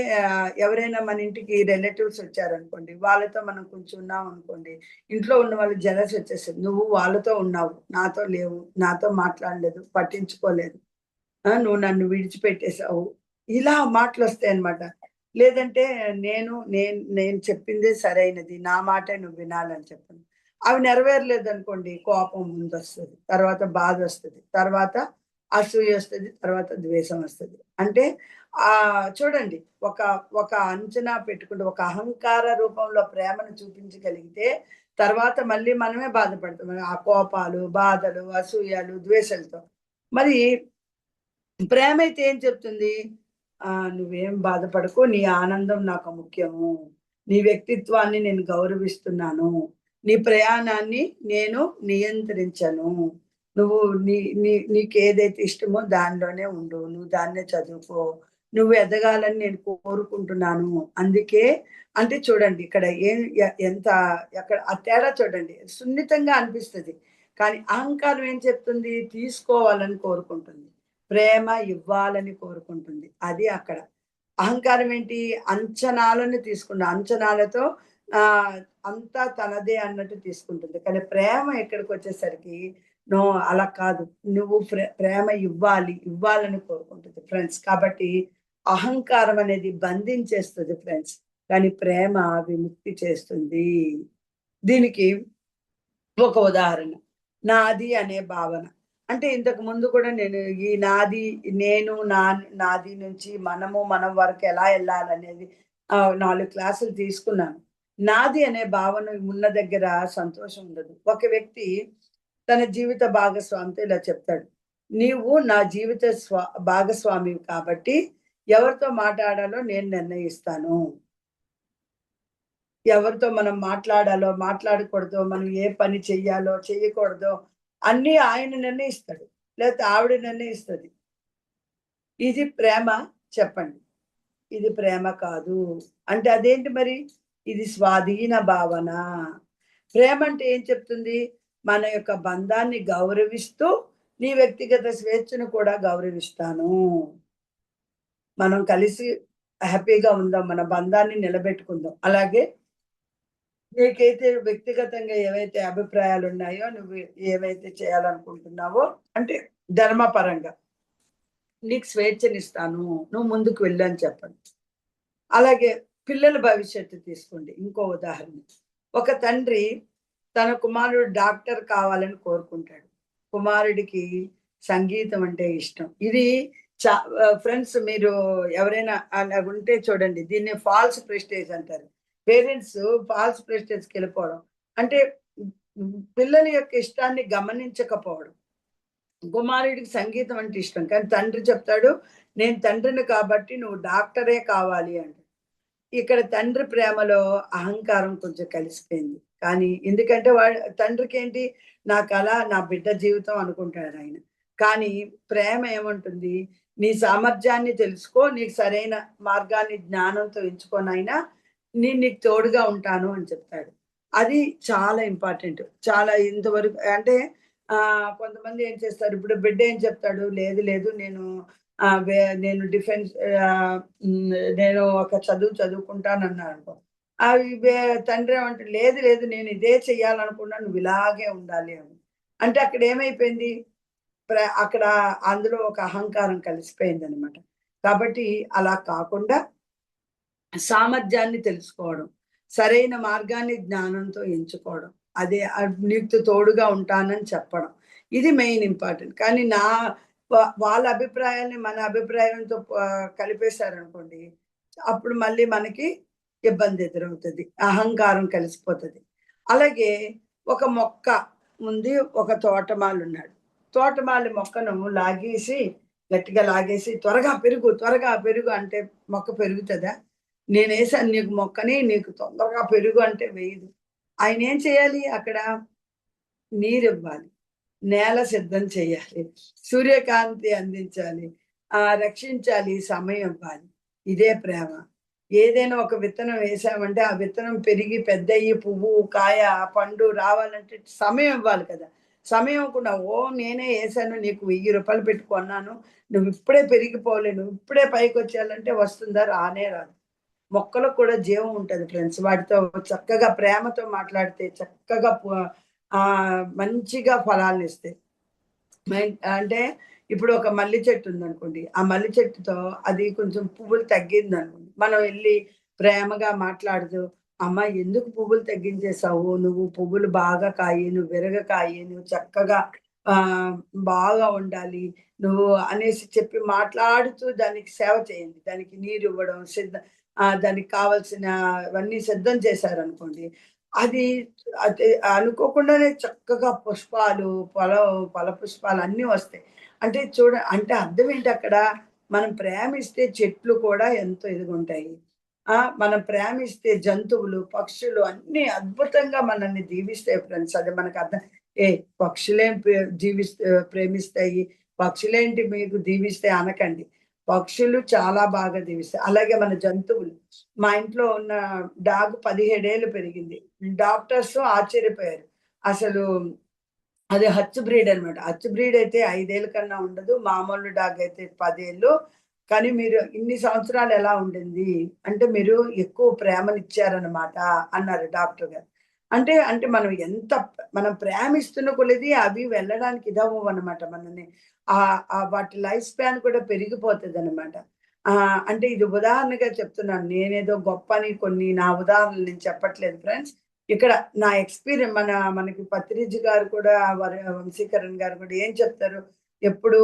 ఎవరైనా మన ఇంటికి రిలేటివ్స్ వచ్చారనుకోండి, వాళ్ళతో మనం కొంచెం ఉన్నామనుకోండి, ఇంట్లో ఉన్న వాళ్ళు జెలస్ వచ్చేస్తది. నువ్వు వాళ్ళతో ఉన్నావు, నాతో లేవు, నాతో మాట్లాడలేదు, పట్టించుకోలేదు. నువ్వు నన్ను విడిచిపెట్టేసావు. ఇలా మాటలొస్తాయన్నమాట. లేదంటే నేను చెప్పిందే సరైనది. నా మాటే నువ్వు వినాలని చెప్పను. అవి నెరవేరలేదనుకోండి కోపం ముందొస్తది. తర్వాత బాధొస్తది. తర్వాత అసూయొస్తది. తర్వాత ద్వేషమొస్తది. అంటే చూడండి ఒక ఒక అంచనా పెట్టుకుంటే ఒక అహంకార రూపంలో ప్రేమను చూపించగలిగితే తర్వాత మళ్ళీ మనమే బాధపడతాం. ఆ కోపాలు, బాధలు, అసూయలు, ద్వేషాలతో. మరి ప్రేమైతే ఏం చెప్తుంది? నువ్వేం బాధపడకు. నీ ఆనందం నాకు ముఖ్యము. నీ వ్యక్తిత్వాన్ని నేను గౌరవిస్తున్నాను. నీ ప్రయాణాన్ని నేను నియంత్రించను. నువ్వు నీ నీ నీకేదైతే ఇష్టమో దానిలోనే ఉండు. నువ్వు దాన్నే చదువుకో. నువ్వు ఎదగాలని నేను కోరుకుంటున్నాను. అందుకే అంటే చూడండి ఇక్కడ ఏం ఎంత ఎక్కడ ఆ తేడా చూడండి. సున్నితంగా అనిపిస్తది. కానీ అహంకారం ఏం చెప్తుంది? తీసుకోవాలని కోరుకుంటుంది. ప్రేమ ఇవ్వాలని కోరుకుంటుంది. అది అక్కడ. అహంకారం ఏంటి? అంచనాలను అంచనాలతో ఆహ్, అంతా తనదే అన్నట్టు తీసుకుంటుంది. కానీ ప్రేమ ఇక్కడికొచ్చేసరికి నో అలా కాదు. నువ్వు ప్రేమ ఇవ్వాలని కోరుకుంటుంది ఫ్రెండ్స్. కాబట్టి అహంకారం అనేది బంధించేస్తది ఫ్రెండ్స్. కానీ ప్రేమ విముక్తి చేస్తుంది. దీనికి ఒక ఉదాహరణ. నాది అనే భావన. అంటే ఇంతకు ముందు కూడా నేను ఈ నాది, నేను, నాది నుంచి మనము, మనం వరకు ఎలా ఎళ్ళాలనేది 4 క్లాసులు తీసుకున్నాను. నాది అనే భావన ఉన్న దగ్గర సంతోషం ఉండదు. ఒక వ్యక్తి తన జీవిత భాగస్వామితో ఇలా చెప్తాడు. "నీవు నా జీవిత భాగస్వామివి కాబట్టి ఎవరితో మాట్లాడాలో నేను నిర్ణయిస్తాను." ఎవరితో మనం మాట్లాడాలో, మాట్లాడకూడదో, మనం ఏ పని చెయ్యాలో, చెయ్యకూడదో అన్నీ ఆయన నిర్ణయిస్తాడు. లేతే ఆవిడ నిర్ణయిస్తది. ఇది ప్రేమ చెప్పండి. ఇది ప్రేమ కాదు. అంటే అదేంటి మరి? ఇది స్వాధీన భావన. ప్రేమ అంటే ఏం చెప్తుంది? మన యొక్క బంధాన్ని గౌరవిస్తూ, నీ వ్యక్తిగత స్వేచ్ఛను కూడా గౌరవిస్తాను. మనం కలిసి హ్యాపీగా ఉందాం. మన బంధాన్ని నిలబెట్టుకుందాం. అలాగే నీకైతే వ్యక్తిగతంగా ఏవైతే అభిప్రాయాలున్నాయో, నువ్వు ఏవైతే చేయాలనుకుంటున్నావో అంటే ధర్మపరంగా నీకు స్వేచ్ఛనిస్తాను. నువ్వు ముందుకు వెళ్ళు అని చెప్పండి. అలాగే పిల్లల భవిష్యత్తు తీసుకోండి. ఇంకో ఉదాహరణ. ఒక తండ్రి తన కుమారుడు డాక్టర్ కావాలని కోరుకుంటాడు. కుమారుడికి సంగీతం అంటే ఇష్టం. ఇది ఫ్రెండ్స్ మీరు ఎవరైనా అలాగుంటే చూడండి. దీన్ని ఫాల్స్ ప్రెస్టీజ్ అంటారు. పేరెంట్స్ ఫాల్స్ ప్రెస్టీజ్‌కెళ్ళిపోవడం. అంటే పిల్లల యొక్క ఇష్టాన్ని గమనించకపోవడం. కుమారుడికి సంగీతం అంటే ఇష్టం. కానీ తండ్రి చెప్తాడు, "నేను తండ్రిని కాబట్టి నువ్వు డాక్టరే కావాలి" అంటాడు. ఇక్కడ తండ్రి ప్రేమలో అహంకారం కొంచెం కలిసిపోయింది. కానీ ఎందుకంటే తండ్రికేంటి నా కల, నా బిడ్డ జీవితం అనుకుంటాడాయన. కానీ ప్రేమ ఏమంటుంది? నీ సామర్థ్యాన్ని తెలుసుకో, నీకు సరైన మార్గాన్ని జ్ఞానంతో ఎంచుకో నాయనా, నేను నీకు తోడుగా ఉంటాను అని చెప్తాడు. అది చాలా ఇంపార్టెంట్. చాలా ఇంతవరకు అంటే కొంతమంది ఏం చేస్తారు, ఇప్పుడు బిడ్డ ఏం చెప్తాడు, లేదు లేదు నేను నేను డిఫెన్స్ నేను ఒక చదువు చదువుకుంటానన్నాడనుకో. అవి తండ్రి ఏమంటాడు, లేదు లేదు నేను ఇదే చెయ్యాలనుకున్నాను. నువ్వు ఇలాగే ఉండాలి అని. అంటే అక్కడ ఏమైపోయింది? అక్కడ అందులో ఒక అహంకారం కలిసిపోయిందనమాట. కాబట్టి అలా కాకుండా సామర్థ్యాన్ని తెలుసుకోవడం, సరైన మార్గాన్ని జ్ఞానంతో ఎంచుకోవడం, అదే నీకు తోడుగా ఉంటానని చెప్పడం. ఇది మెయిన్ ఇంపార్టెంట్. కానీ వాళ్ళ అభిప్రాయాల్ని మన అభిప్రాయంతో కలిపేశారనుకోండి, అప్పుడు మళ్ళీ మనకి ఇబ్బంది ఎదురవుతది. అహంకారం కలిసిపోతది. అలాగే ఒక మొక్క ఉంది. ఒక తోటమాలున్నాడు. తోటమాలి మొక్కను గట్టిగా లాగేసి త్వరగా పెరుగు అంటే మొక్క పెరుగుతదా? నేనేసాను నీకు మొక్కని, నీకు తొందరగా పెరుగు అంటే వేయదు. ఆయనేం చేయాలి అక్కడ? నీరివ్వాలి. నేల సిద్ధం చేయాలి. సూర్యకాంతి అందించాలి. రక్షించాలి. సమయం ఇవ్వాలి. ఇదే ప్రేమ. ఏదైనా ఒక విత్తనం వేసామంటే, ఆ విత్తనం పెరిగి పెద్దయ్యి పువ్వు, కాయ, పండు రావాలంటే సమయం ఇవ్వాలి కదా! సమయం ఇవ్వకుండా, నేనే ఏసాను నీకు రూ. 1000 పెట్టి కొన్నాను. నువ్విప్పుడే పెరిగిపోలే, నువ్విప్పుడే పైకొచ్చేయాలంటే వస్తుందా? రానే రాదు. మొక్కలకు కూడా జీవం ఉంటది ఫ్రెండ్స్. వాటితో చక్కగా ప్రేమతో మాట్లాడితే చక్కగా మంచిగా ఫలాలనిస్తాయి. అంటే ఇప్పుడు ఒక మల్లి చెట్టు ఉందనుకోండి. ఆ మల్లి చెట్టుతో అది కొంచెం పువ్వులు తగ్గిందనుకోండి. మనం ఎళ్లి ప్రేమగా మాట్లాడుతూ, "అమ్మ ఎందుకు పువ్వులు తగ్గించేసావు? నువ్వు పువ్వులు బాగా కాయి, నువ్వు విరగకాయి, నువ్వు చక్కగా బాగా ఉండాలి. నువ్వు" అనేసి చెప్పి మాట్లాడుతూ దానికి సేవ చేయండి. దానికి నీరివ్వడం, దానికి కావాల్సినవన్నీ సిద్ధం చేశారనుకోండి. అది అది అనుకోకుండానే చక్కగా పుష్పాలు, ఫల పుష్పాలు అన్నీ వస్తాయి. అంటే అర్థం ఏంటక్కడ? మనం ప్రేమిస్తే చెట్లు కూడా ఎంతో ఇదిగుంటాయి. మనం ప్రేమిస్తే జంతువులు, పక్షులు అన్నీ అద్భుతంగా మనల్ని దీవిస్తాయి ఫ్రెండ్స్. అది మనకు అర్థం. ఏ పక్షులేం ప్రేమిస్తాయి, పక్షులేంటి మీకు దీవిస్తాయి అనకండి. పక్షులు చాలా బాగా దీవిస్తాయి. అలాగే మన జంతువులు. మా ఇంట్లో ఉన్న డాగ్ 17 ఏళ్ళు పెరిగింది. డాక్టర్స్ ఆశ్చర్యపోయారు. అసలు అది హచ్ బ్రీడ్ అనమాట. హచ్ బ్రీడ్ అయితే 5 ఏళ్ల కన్నా ఉండదు. మామూలు డాగ్ అయితే 10 ఏళ్ళు. కానీ మీరు ఇన్ని సంవత్సరాలు ఎలా ఉండింది? అంటే మీరు ఎక్కువ ప్రేమనిచ్చారనమాట అన్నారు డాక్టర్ గారు. అంటే మనం ప్రేమిస్తున్న కొలది అవి వెళ్ళడానికి ఇదవ్వవనమాట మనల్ని. వాటి లైఫ్ స్పాన్ కూడా పెరిగిపోతదనమాట. అంటే ఇది ఉదాహరణగా చెప్తున్నాను. నేనేదో గొప్పని కొన్ని నా ఉదాహరణలు నేను చెప్పట్లేదు ఫ్రెండ్స్. ఇక్కడ నా మనకి పత్రిజీ గారు కూడా వంశీకరణ్ గారు కూడా ఏం చెప్తారు? ఎప్పుడు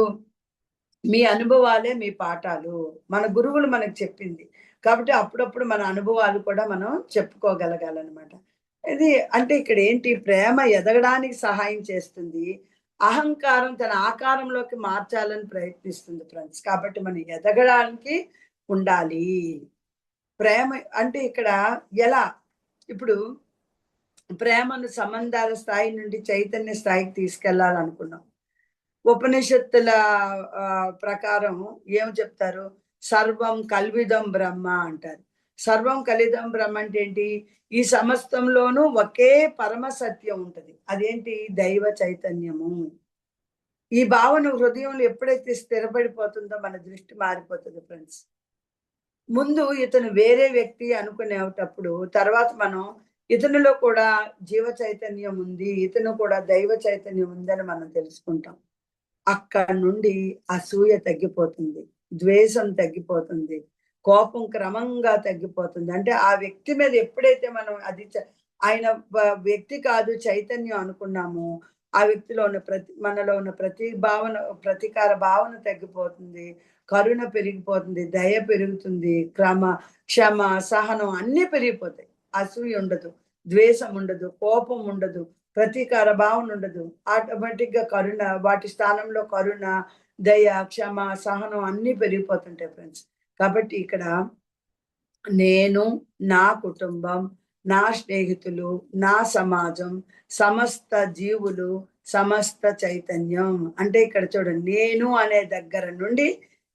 మీ అనుభవాలే మీ పాఠాలు. మన గురువులు మనకు చెప్పింది. కాబట్టి అప్పుడప్పుడు మన అనుభవాలు కూడా మనం చెప్పుకోగలగాలనమాట. ఇది అంటే ఇక్కడేంటి ప్రేమ ఎదగడానికి సహాయం చేస్తుంది. అహంకారం తన ఆకారంలోకి మార్చాలని ప్రయత్నిస్తుంది ఫ్రెండ్స్. కాబట్టి మనం ఎదగడానికి ఉండాలి. ప్రేమ అంటే ఇక్కడ ఎలా? ఇప్పుడు ప్రేమను సంబంధాల స్థాయి నుండి చైతన్య స్థాయికి తీసుకెళ్లాలనుకున్నాం. ఉపనిషత్తుల ప్రకారం ఏం చెప్తారు? సర్వం కల్విదం బ్రహ్మ అంటారు. సర్వం కలిదం బ్రహ్మ అంటే ఏంటి? ఈ సమస్తంలోనూ ఒకే పరమ సత్యం ఉంటది. అదేంటి? దైవ చైతన్యము. ఈ భావన హృదయంలో ఎప్పుడైతే స్థిరపడిపోతుందో మన దృష్టి మారిపోతది ఫ్రెండ్స్. ముందు ఇతను వేరే వ్యక్తి అనుకునేటప్పుడు తర్వాత మనం ఇతనిలో కూడా జీవ చైతన్యం ఉంది. ఇతను కూడా దైవ చైతన్యం ఉందని మనం తెలుసుకుంటాం. అక్కడి నుండి అసూయ తగ్గిపోతుంది. ద్వేషం తగ్గిపోతుంది. కోపం క్రమంగా తగ్గిపోతుంది. అంటే ఆ వ్యక్తి మీద ఎప్పుడైతే మనం అది ఆయన వ్యక్తి కాదు చైతన్యం అనుకున్నామో, ఆ వ్యక్తిలో ఉన్న మనలో ఉన్న ప్రతీకార భావన తగ్గిపోతుంది. కరుణ పెరిగిపోతుంది. దయ పెరుగుతుంది. క్షమ, సహనం అన్నీ పెరిగిపోతాయి. అసూయ ఉండదు. ద్వేషం ఉండదు. కోపం ఉండదు. ప్రతీకార భావన ఉండదు. ఆటోమేటిక్‌గా వాటి స్థానంలో కరుణ, దయ, క్షమ, సహనం అన్నీ పెరిగిపోతుంటాయి ఫ్రెండ్స్. కాబట్టి ఇక్కడ నేను, నా కుటుంబం, నా స్నేహితులు, నా సమాజం, సమస్త జీవులు, సమస్త చైతన్యం. అంటే ఇక్కడ చూడండి నేను అనే దగ్గర నుండి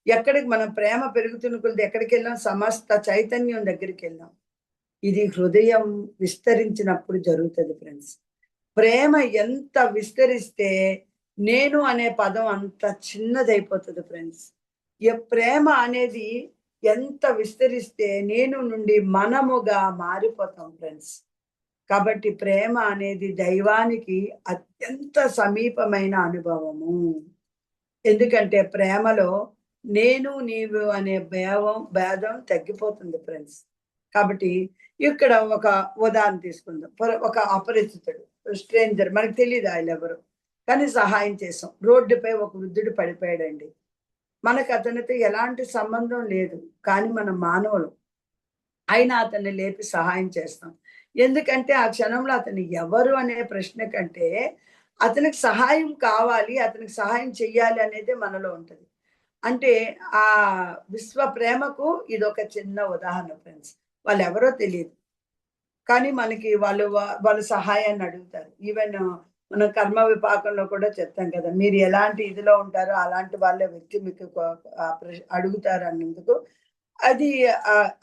ఎక్కడికి మనం ప్రేమ పెరుగుతున్న కొలది ఎక్కడికెళ్ళాం? సమస్త చైతన్యం దగ్గరికెళ్ళాం. ఇది హృదయం విస్తరించినప్పుడు జరుగుతది ఫ్రెండ్స్. ప్రేమ ఎంత విస్తరిస్తే నేను అనే పదం అంత చిన్నదైపోతది ఫ్రెండ్స్. ప్రేమ అనేది ఎంత విస్తరిస్తే నేను నుండి మనముగా మారిపోతాం ఫ్రెండ్స్. కాబట్టి ప్రేమ అనేది దైవానికి అత్యంత సమీపమైన అనుభవము. ఎందుకంటే ప్రేమలో నేను నీవు అనే భేదం తగ్గిపోతుంది ఫ్రెండ్స్. కాబట్టి ఇక్కడ ఒక ఉదాహరణ తీసుకుందాం. ఒక అపరిచితుడు, స్ట్రేంజర్, మనకు తెలీదు ఆయనెవరు. కానీ సహాయం చేసాం. రోడ్డుపై ఒక వృద్ధుడు పడిపోయాడండి. మనకు అతనితో ఎలాంటి సంబంధం లేదు. కానీ మనం మానవులం. అయినా అతన్ని లేపి సహాయం చేస్తాం. ఎందుకంటే ఆ క్షణంలో అతను ఎవరు అనే ప్రశ్న కంటే, అతనికి సహాయం కావాలి, అతనికి సహాయం చెయ్యాలి అనేదే మనలో ఉంటది. అంటే ఆ విశ్వ ప్రేమకు ఇదొక చిన్న ఉదాహరణ ఫ్రెండ్స్. వాళ్ళెవరో తెలీదు. కానీ మనకి వాళ్ళ సహాయాన్ని అడుగుతారు. ఈవెన్ మనం కర్మ విపాకంలో కూడా చెప్తాం కదా! మీరు ఎలాంటి ఇదిలో ఉంటారో అలాంటి వాళ్ళే వ్యక్తి మీకు అడుగుతారు అన్నందుకు అది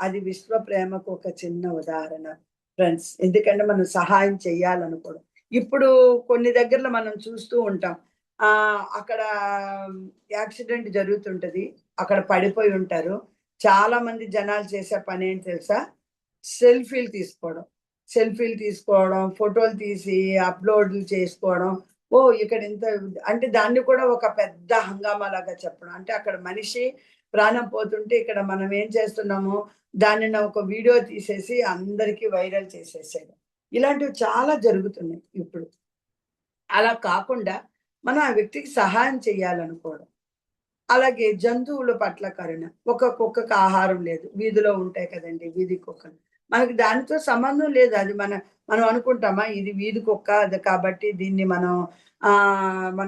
అది విశ్వ ప్రేమకు ఒక చిన్న ఉదాహరణ ఫ్రెండ్స్. ఎందుకంటే మనం సహాయం చేయాలనుకోవడం. ఇప్పుడు కొన్ని దగ్గరలో మనం చూస్తూ ఉంటాం. అక్కడ యాక్సిడెంట్ జరుగుతుంటది. అక్కడ పడిపోయి ఉంటారు. చాలా మంది జనాలు చేసే పనేంటి తెలుసా? సెల్ఫీలు తీసుకోవడం. సెల్ఫీలు తీసుకోవడం, ఫోటోలు తీసి అప్‌లోడ్‌లు చేసుకోవడం. ఓహ్! ఇక్కడ ఇంత అంటే దాన్ని కూడా ఒక పెద్ద హంగామాలాగా చెప్పడం. అంటే అక్కడ మనిషి ప్రాణం పోతుంటే ఇక్కడ మనం ఏం చేస్తున్నాము, దానిని ఒక వీడియో తీసేసి అందరికి వైరల్ చేసేసేయడం. ఇలాంటివి చాలా జరుగుతున్నాయి ఇప్పుడు. అలా కాకుండా మనం ఆ వ్యక్తికి సహాయం చేయాలనుకోవడం. అలాగే జంతువుల పట్ల కరుణ. ఒక కుక్కకి ఆహారం లేదు. వీధిలో ఉంటాయి కదండీ! వీధి కుక్కలు. మనకి దానితో సంబంధం లేదు. అది మనం అనుకుంటామా ఇది వీధి కుక్క అది కాబట్టి దీన్ని మనం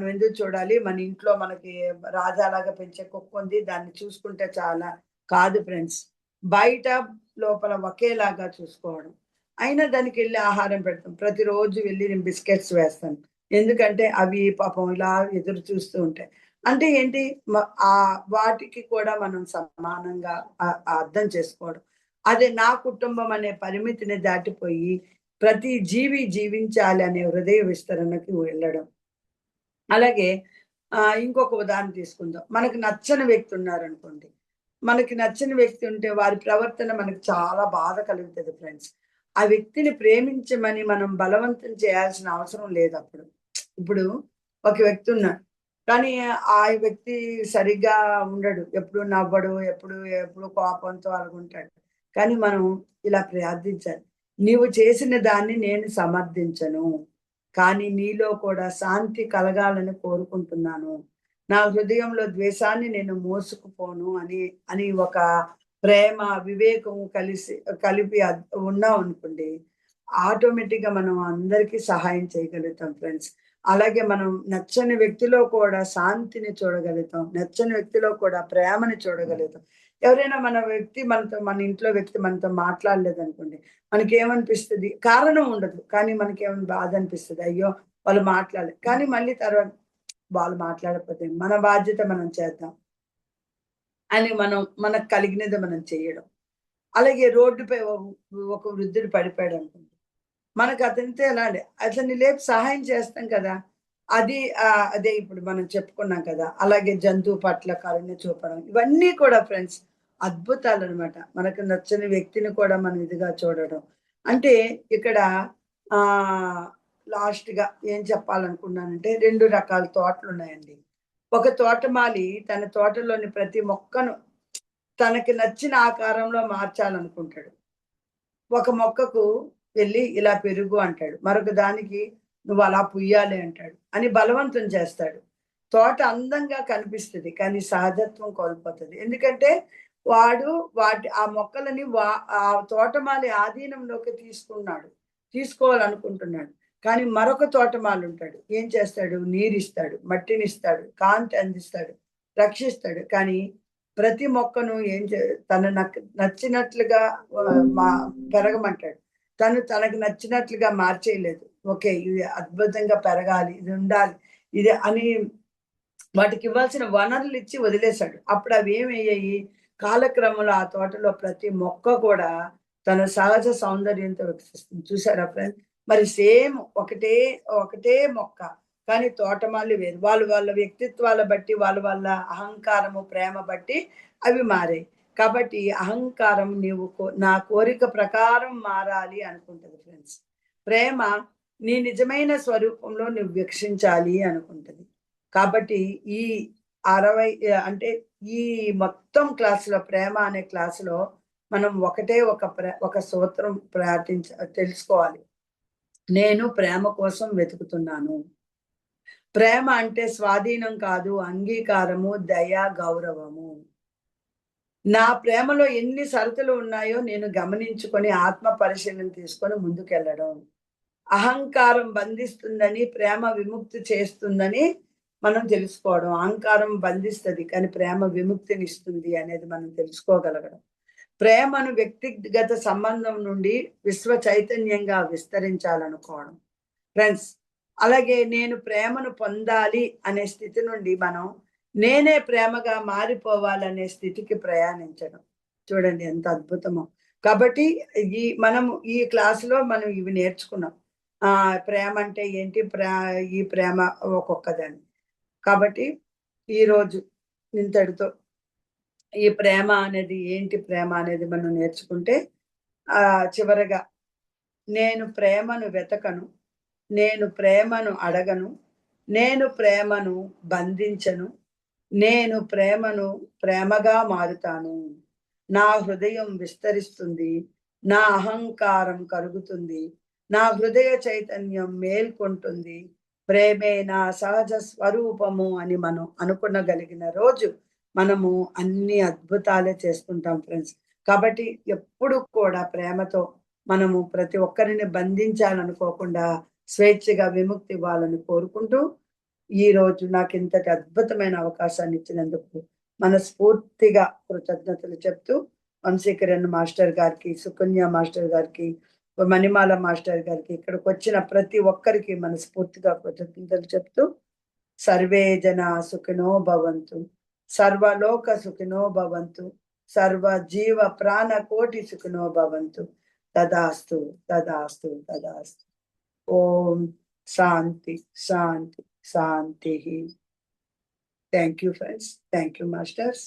ఎందుకు చూడాలి? మన ఇంట్లో మనకి రాజాలాగా పెంచే కుక్కుంది. దాన్ని చూసుకుంటే చాలా కాదు ఫ్రెండ్స్. బయట, లోపల ఒకేలాగా చూసుకోవడం. అయినా దానికెళ్ళి ఆహారం పెడతాం. ప్రతిరోజు వెళ్లి నేను బిస్కెట్స్ వేస్తాను. ఎందుకంటే అవి పాపం ఇలా ఎదురు చూస్తూ ఉంటాయి. అంటే ఏంటి? వాటికి కూడా మనం సమానంగా అర్థం చేసుకోవడం. అదే నా కుటుంబం అనే పరిమితిని దాటిపోయి, ప్రతి జీవి జీవించాలి అనే హృదయ విస్తరణకి వెళ్ళడం. అలాగే ఇంకొక ఉదాహరణ తీసుకుందాం. మనకు నచ్చని వ్యక్తి ఉన్నారనుకోండి. మనకి నచ్చని వ్యక్తి ఉంటే వారి ప్రవర్తన మనకు చాలా బాధ కలుగుతది ఫ్రెండ్స్. ఆ వ్యక్తిని ప్రేమించమని మనం బలవంతం చేయాల్సిన అవసరం లేదప్పుడు. ఇప్పుడు ఒక వ్యక్తి ఉన్నాడు. కానీ ఆ వ్యక్తి సరిగ్గా ఉండడు. ఎప్పుడు నవ్వడు. ఎప్పుడు కోపంతో అలాగుంటాడు. కానీ మనం ఇలా ప్రార్థించాలి. నీవు చేసిన దాన్ని నేను సమర్థించను. కానీ నీలో కూడా శాంతి కలగాలని కోరుకుంటున్నాను. నా హృదయంలో ద్వేషాన్ని నేను మోసుకుపోను అని ఒక ప్రేమ, వివేకం కలిపి ఉన్నామనుకోండి. ఆటోమేటిక్‌గా మనం అందరికీ సహాయం చేయగలుగుతాం ఫ్రెండ్స్. అలాగే మనం నచ్చని వ్యక్తిలో కూడా శాంతిని చూడగలుగుతాం. నచ్చని వ్యక్తిలో కూడా ప్రేమని చూడగలుగుతాం. ఎవరైనా మన ఇంట్లో వ్యక్తి మనతో మాట్లాడలేదనుకోండి. మనకేమనిపిస్తది? కారణం ఉండదు. కానీ మనకేమైనా బాధ అనిపిస్తది. అయ్యో! వాళ్ళు మాట్లాడలే. కానీ మళ్ళీ తర్వాత వాళ్ళు మాట్లాడకపోతే మన బాధ్యత మనం చేద్దాం అని మనకు కలిగినది మనం చేయడం. అలాగే రోడ్డుపై ఒక వృద్ధుడు పడిపోయాడనుకోండి. మనకు అతనితో ఎలా అండి అతన్ని లేపి సహాయం చేస్తాం కదా! అదే ఇప్పుడు మనం చెప్పుకున్నాం కదా! అలాగే జంతువు పట్ల కరుణ చూపడం. ఇవన్నీ కూడా ఫ్రెండ్స్ అద్భుతాలనమాట. మనకు నచ్చని వ్యక్తిని కూడా మనం ఇదిగా చూడడం. అంటే ఇక్కడ ఆహ్, లాస్ట్‌గా ఏం చెప్పాలనుకున్నానంటే 2 రకాల తోటలున్నాయండి. ఒక తోటమాలి తన తోటలోని ప్రతి మొక్కను తనకి నచ్చిన ఆకారంలో మార్చాలనుకుంటాడు. ఒక మొక్కకు వెళ్లి ఇలా పెరుగు అంటాడు. మరొక దానికి నువ్వు అలా పుయ్యాలి అంటాడు. అని బలవంతం చేస్తాడు. తోట అందంగా కనిపిస్తది. కానీ సహజత్వం కోల్పోతది. ఎందుకంటే వాడు ఆ మొక్కలని ఆ తోటమాలి ఆధీనంలోకి తీసుకున్నాడు. తీసుకోవాలనుకుంటున్నాడు. కానీ మరొక తోటమాలి ఉంటాడు. ఏం చేస్తాడు? నీరిస్తాడు, మట్టినిస్తాడు, కాంతి అందిస్తాడు, రక్షిస్తాడు. కానీ ప్రతి మొక్కను ఏం చే తన నచ్చినట్లుగా మా పెరగమంటాడు. తనకు నచ్చినట్లుగా మార్చేయలేదు. ఓకే. ఇది అద్భుతంగా పెరగాలి. ఇది ఉండాలి. ఇది అని వాటికివ్వాల్సిన వనరులిచ్చి వదిలేశాడు. అప్పుడు అవేమయ్యాయి? కాలక్రమంలో ఆ తోటలో ప్రతి మొక్క కూడా తన సహజ సౌందర్యంతో వికసిస్తుంది. చూసారా ఫ్రెండ్స్? మరి సేమ్ ఒకటే మొక్క. కానీ తోటమాలి వేరు. వాళ్ళ వ్యక్తిత్వాల బట్టి, వాళ్ళ అహంకారము, ప్రేమ బట్టి అవి మారాయి. కాబట్టి అహంకారం నా కోరిక ప్రకారం మారాలి అనుకుంటది ఫ్రెండ్స్. ప్రేమ నీ నిజమైన స్వరూపంలో నువ్వు వీక్షించాలి అనుకుంటది. కాబట్టి ఈ 60 అంటే ఈ మొత్తం క్లాసులో ప్రేమ అనే క్లాసులో మనం ఒకటే ఒక సూత్రం తెలుసుకోవాలి. నేను ప్రేమ కోసం వెతుకుతున్నాను. ప్రేమ అంటే స్వాధీనం కాదు, అంగీకారము, దయ, గౌరవము. నా ప్రేమలో ఎన్ని షరతులు ఉన్నాయో నేను గమనించుకొని ఆత్మ పరిశీలన తీసుకొని ముందుకెళ్ళడం. అహంకారం బంధిస్తుందని, ప్రేమ విముక్తి చేస్తుందని మనం తెలుసుకోవడం. అహంకారం బంధిస్తది. కానీ ప్రేమ విముక్తినిస్తుంది అనేది మనం తెలుసుకోగలగడం. ప్రేమను వ్యక్తిగత సంబంధం నుండి విశ్వ చైతన్యంగా విస్తరించాలనుకోవడం. ఫ్రెండ్స్, అలాగే నేను ప్రేమను పొందాలి అనే స్థితి నుండి మనం నేనే ప్రేమగా మారిపోవాలనే స్థితికి ప్రయాణించడం. చూడండి ఎంత అద్భుతమో. కాబట్టి మనము ఈ క్లాస్‌లో మనం ఇవి నేర్చుకున్నాం. ప్రేమ అంటే ఏంటి? ఈ ప్రేమ ఒక్కొక్కదని. కాబట్టి ఈరోజు ఇంతటితో ఈ ప్రేమ అనేది ఏంటి? ప్రేమ అనేది మనం నేర్చుకుంటే చివరగా నేను ప్రేమను వెతకను. నేను ప్రేమను అడగను. నేను ప్రేమను బంధించను. నేను ప్రేమను ప్రేమగా మారుతాను. నా హృదయం విస్తరిస్తుంది. నా అహంకారం కరుగుతుంది. నా హృదయ చైతన్యం మేల్కొంటుంది. ప్రేమే నా సహజ స్వరూపము అని మనం అనుకునగలిగిన రోజు మనము అన్ని అద్భుతాలే చేసుకుంటాం ఫ్రెండ్స్. కాబట్టి ఎప్పుడు కూడా ప్రేమతో మనము ప్రతి ఒక్కరిని బంధించాలనుకోకుండా స్వేచ్ఛగా విముక్తి ఇవ్వాలని కోరుకుంటూ, ఈరోజు నాకింతటి అద్భుతమైన అవకాశాన్ని ఇచ్చినందుకు మనస్ఫూర్తిగా కృతజ్ఞతలు చెప్తూ, వంశీకరణ్ మాస్టర్ గారికి, సుకన్య మాస్టర్ గారికి, మణిమాల మాస్టర్ గారికి, ఇక్కడికొచ్చిన ప్రతి ఒక్కరికి మనస్ఫూర్తిగా కృతజ్ఞతలు చెప్తూ, సర్వే జనా సుఖినో భవంతు. సర్వలోక సుఖినో భవంతు. సర్వ జీవ ప్రాణ కోటి సుఖినో భవంతు. తదాస్తు, తదాస్తు, తదాస్తు. ఓం శాంతి, శాంతి, శాంతి. Thank you friends. Thank you masters.